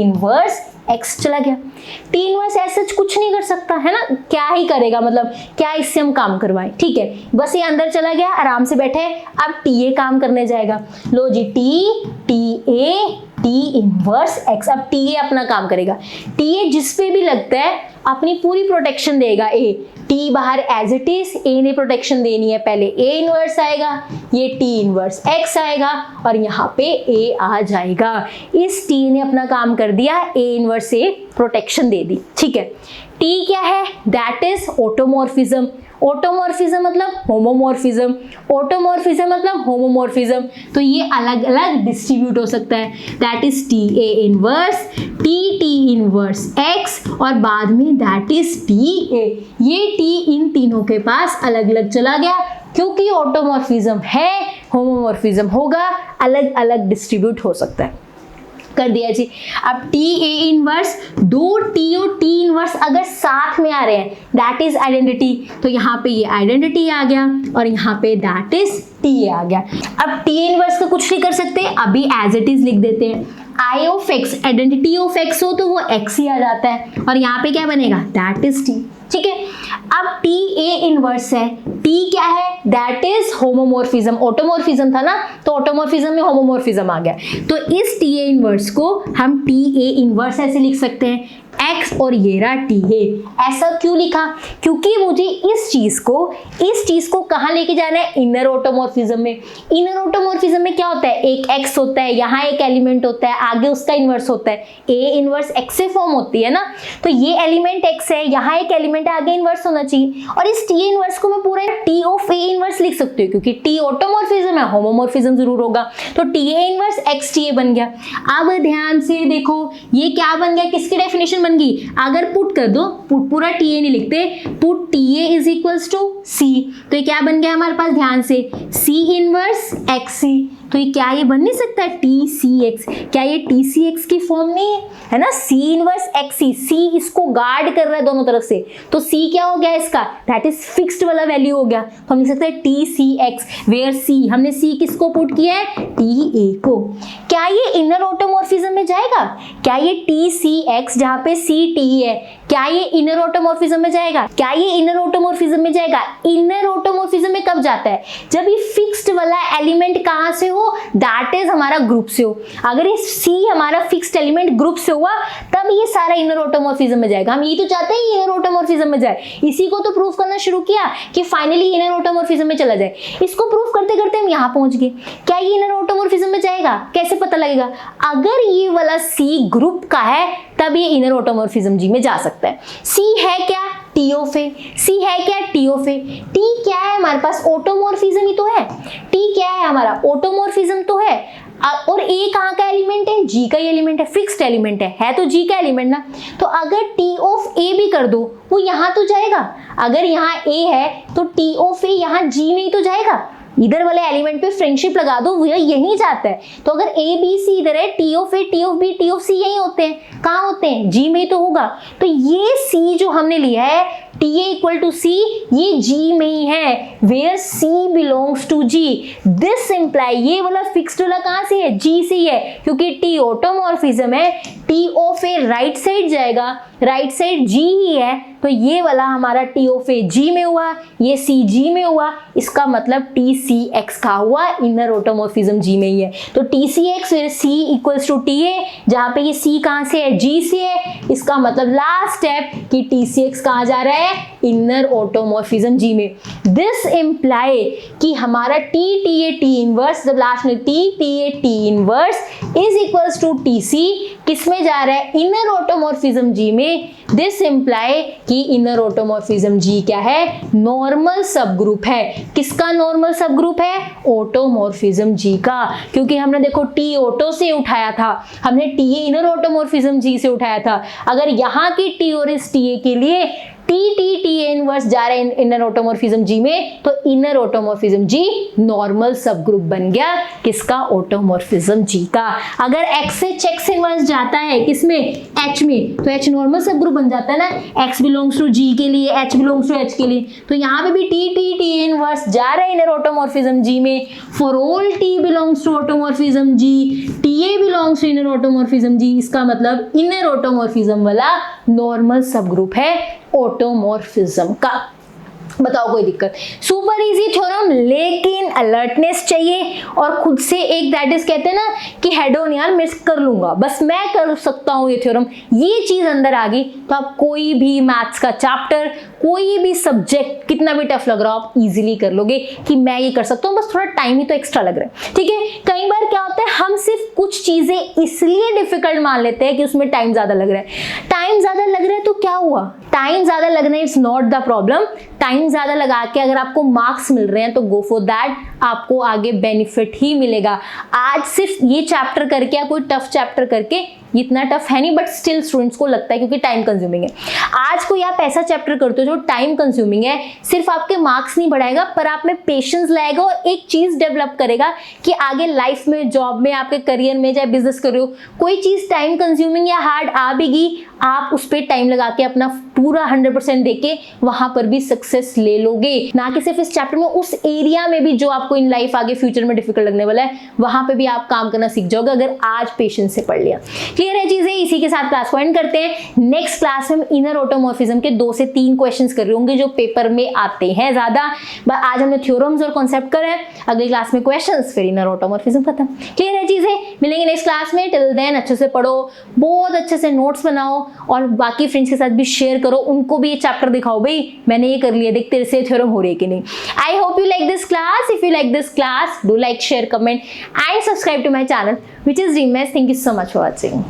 inverse X चला गया। T इनवर्स ऐसा कुछ नहीं कर सकता है ना, क्या ही करेगा, मतलब क्या इससे हम काम करवाएं। ठीक है, बस ये अंदर चला गया, आराम से बैठे। अब TA काम करने जाएगा, लो जी T TA T inverse X। अब TA अपना काम करेगा, TA जिस पे भी लगता है अपनी पूरी प्रोटेक्शन देगा। A T बाहर एज इट इज, A ने प्रोटेक्शन देनी है, पहले A इनवर्स आएगा, ये T इनवर्स X आएगा और यहाँ पे A आ जाएगा। इस T ने अपना काम कर दिया, A इनवर्स से प्रोटेक्शन दे दी। ठीक है, T क्या है, दैट इज ऑटोमॉर्फिज्म। ऑटोमॉर्फिज्म मतलब होमोमॉर्फिज्म, ऑटोमॉर्फिज्म मतलब होमोमॉर्फिज्म, तो ये अलग अलग डिस्ट्रीब्यूट हो सकता है। That is TA inverse, T inverse X और बाद में दैट इज TA। ये T इन तीनों के पास अलग अलग चला गया, क्योंकि ऑटोमॉर्फिज्म है, होमोमॉर्फिज्म होगा, अलग अलग डिस्ट्रीब्यूट हो सकता है। कर दिया जी। अब TA इनवर्स, दो T और T इनवर्स अगर साथ में आ रहे हैं दैट इज आइडेंटिटी, तो यहाँ पे ये आइडेंटिटी आ गया और यहाँ पे दैट इज TA आ गया। अब TA इनवर्स का कुछ नहीं कर सकते, अभी एज इट इज लिख देते हैं। I of X, identity of X हो तो वो X ही आ जाता है और यहाँ पे क्या बनेगा, दैट इज T। ठीक है, अब TA इनवर्स है, T क्या है, दैट इज होमोमॉर्फिज्म। ऑटोमॉर्फिज्म था ना, तो ऑटोमॉर्फिज्म में होमोमॉर्फिज्म आ गया, तो इस TA इनवर्स को हम TA इनवर्स ऐसे लिख सकते हैं, X और ये रहा T है। ऐसा क्यों लिखा, क्योंकि मुझे इस चीज को कहाँ लेके जाना है, इनर ऑटोमॉर्फिज्म में। इनर ऑटोमॉर्फिज्म में क्या होता है, एक X होता है, यहाँ एक एलिमेंट होता है, आगे उसका इनवर्स होता है, A इनवर्स X से फॉर्म होती है ना, तो ये एलिमेंट X है, यहाँ एक एलिमेंट आगे इनवर्स होना चाहिए, और इस TA इनवर्स को मैं पूरा T ऑफ A इनवर्स लिख सकती हूँ, क्योंकि T ऑटोमॉर्फिज्म है, होमोमॉर्फिज्म जरूर होगा, तो TA इनवर्स X TA बन गया। अब ध्यान से देखो ये क्या बन गया, किसकी डेफिनेशन बन गई, अगर पुट कर दो, पुट पूरा TA नहीं लिखते, put TA is equals to C, तो ये क्या बन गया हमारे पास, ध्यान से C इनवर्स XC, तो ये क्या ये बन नहीं सकता है TCX? क्या ये TCX की फॉर्म नहीं है ना? C इनवर्स XC, C इसको गार्ड कर रहा है दोनों तरफ से, तो C क्या हो गया इसका? दैट इज फिक्स्ड वाला वैल्यू हो गया। तो हम लिख सकते हैं TCX वेयर C, हमने C किसको पुट किया है? TA को। क्या ये इनर ऑटोमॉर्फिज्म में जाएगा? क्या ये TCX जहां पे C T है, क्या ये इनर ऑटोमॉर्फिज्म में जाएगा? क्या ये इनर ऑटोमॉर्फिज्म में जाएगा? इनर ऑटोमॉर्फिज्म में कब जाता है? जब ये फिक्स्ड वाला एलिमेंट कहां से हो? दैट इज हमारा ग्रुप से हो। अगर ये C हमारा फिक्स्ड एलिमेंट ग्रुप से हुआ तब ये सारा इनर ऑटोमॉर्फिज्म में जाएगा। हम ये तो चाहते हैं इनर ऑटोमॉर्फिज्म में जाए, इसी को तो प्रूव करना शुरू किया कि फाइनली इनर ऑटोमॉर्फिज्म में चला जाए। इसको प्रूव करते करते हम यहां पहुंच गए। क्या ये इनर ऑटोमॉर्फिज्म में जाएगा? कैसे पता लगेगा? अगर ये वाला C ग्रुप का है तब ये इनर ऑटोमॉर्फिज्म जी में जा सकता है। C है क्या? T of A। C है क्या? T of A। T क्या है हमारे पास? ऑटोमॉर्फिज्म ही तो है। T क्या है हमारा? ऑटोमॉर्फिज्म तो है। और A कहाँ का एलिमेंट है? G का ही एलिमेंट है, फिक्स्ड एलिमेंट है तो G का एलिमेंट ना। तो अगर T ऑफ A भी कर दो वो यहाँ तो जाएगा। अगर यहाँ A है तो T ऑफ A यहाँ G में ही तो जाएगा। इधर वाले एलिमेंट पे फ्रेंडशिप लगा दो, वो यही जाता है। तो अगर A B C इधर है, T of A T of B T of C यही होते हैं। कहाँ होते हैं? G में ही तो होगा। तो ये C जो हमने लिया है TA इक्वल टू C, ये G में ही है, where C belongs to G। This imply ये वाला फिक्स्ड वाला कहाँ से है? G से ही है, क्योंकि T ऑटोमॉर्फिज्म है। T of A right side जाएगा, राइट साइड G ही है, तो ये वाला हमारा T ऑफ A G में हुआ, ये C G में हुआ, इसका मतलब TCX का हुआ, इनर ऑटोमॉर्फिज्म G में ही है। तो TCX फिर C इक्वल्स टू TA, जहाँ पे ये C कहाँ से है? G से है। इसका मतलब लास्ट स्टेप कि TCX कहाँ जा रहा है? इनर ऑटोमॉर्फिज्म G में। दिस इम्प्लाई कि हमारा TTA T इनवर्स, जब लास्ट में TTA T inverse is equals to TC किस में जा रहा है? इनर ऑटोमॉर्फिज्म G में। दिस इम्प्लाई कि इनर ऑटोमॉर्फिज्म G क्या है? नॉर्मल सब ग्रुप है। किसका नॉर्मल सब ग्रुप है? ऑटोमॉर्फिज्म G का, क्योंकि हमने देखो T ऑटो से उठाया था, हमने TA इनर ऑटोमॉर्फिज्म G से उठाया था। अगर यहाँ की T और इस TA के लिए TA इनवर्स जा रहे हैं इनर ऑटोमॉर्फिज्म G में, तो इनर ऑटोमॉर्फिज्म G नॉर्मल सब ग्रुप बन गया। किसका? ऑटोमॉर्फिज्म G का। अगर X से X इनवर्स जाता है किसमें? H में, तो H नॉर्मल सब ग्रुप बन जाता है ना। X बिलोंग्स टू G के लिए, H बिलोंग्स टू H के लिए, तो यहाँ पे भी TA इनवर्स जा रहा है इनर ऑटोमॉर्फिज्म G में। For all T belongs to automorphism G, TA belongs to inner automorphism G, इसका मतलब इनर ऑटोमॉर्फिज्म वाला नॉर्मल सब ग्रुप है ऑटोमॉर्फिज्म का। बताओ कोई दिक्कत? सुपर इजी थ्योरम, लेकिन अलर्टनेस चाहिए और खुद से एक दैट इज कहते हैं ना कि हेड ऑन यार मिस कर लूंगा, बस मैं कर सकता हूँ ये थ्योरम, ये चीज अंदर आ गई तो आप कोई भी मैथ्स का चैप्टर, कोई भी सब्जेक्ट कितना भी टफ लग रहा हो आप इजीली कर लोगे कि मैं ये कर सकता हूँ, बस थोड़ा टाइम ही तो एक्स्ट्रा लग रहा है। ठीक है, कई बार क्या होता है हम सिर्फ कुछ चीजें इसलिए डिफिकल्ट मान लेते हैं कि उसमें टाइम ज्यादा लग रहा है। टाइम ज्यादा लग रहा है तो क्या हुआ? टाइम ज्यादा लगना it's not the problem. Time ज्यादा लगा के अगर आपको मार्क्स मिल रहे हैं तो गो फॉर दैट, आपको आगे बेनिफिट ही मिलेगा। आज सिर्फ ये चैप्टर करके या कोई टफ चैप्टर करके, इतना टफ है नहीं बट स्टिल स्टूडेंट्स को लगता है क्योंकि टाइम कंज्यूमिंग है। आज कोई आप ऐसा चैप्टर करते हो जो टाइम कंज्यूमिंग है, सिर्फ आपके मार्क्स नहीं बढ़ाएगा पर आप में पेशेंस लाएगा और एक चीज डेवलप करेगा कि आगे लाइफ में, जॉब में, आपके करियर में, चाहे बिजनेस कर रहे हो, कोई चीज टाइम कंज्यूमिंग या हार्ड आ भी गई, आप उस पर टाइम लगा के अपना पूरा 100% देके वहां पर भी सक्सेस ले लोगे। ना कि सिर्फ इस चैप्टर में, उस एरिया में भी जो आपको इन लाइफ आगे फ्यूचर में डिफिकल्ट लगने वाला है वहां पे भी आप काम करना सीख जाओगे अगर आज पेशेंस से पढ़ लिया। क्लियर है चीजें? इसी के साथ क्लास को एंड करते हैं। नेक्स्ट क्लास में हम इनर ऑटोमॉर्फिज्म के 2 से 3 क्वेश्चंस कर रहे होंगे जो पेपर में आते हैं ज्यादा। आज हमने थ्योरम्स और कॉन्सेप्ट करे हैं, अगली क्लास में क्वेश्चंस, फिर इनर ऑटोमॉर्फिज्म खत्म। क्लियर है चीजें? मिलेंगे नेक्स्ट क्लास में। टिल देन अच्छे से पढ़ो, बहुत अच्छे से नोट्स बनाओ और बाकी फ्रेंड्स के साथ भी शेयर करो, उनको भी ये चैप्टर दिखाओ, भाई मैंने ये कर लिया, देख तेरे से थ्योरम हो रही है कि नहीं। I hope you like this class. If you like this class, do like, share, comment and subscribe to my channel which is Dream Maths. Thank you so much for watching.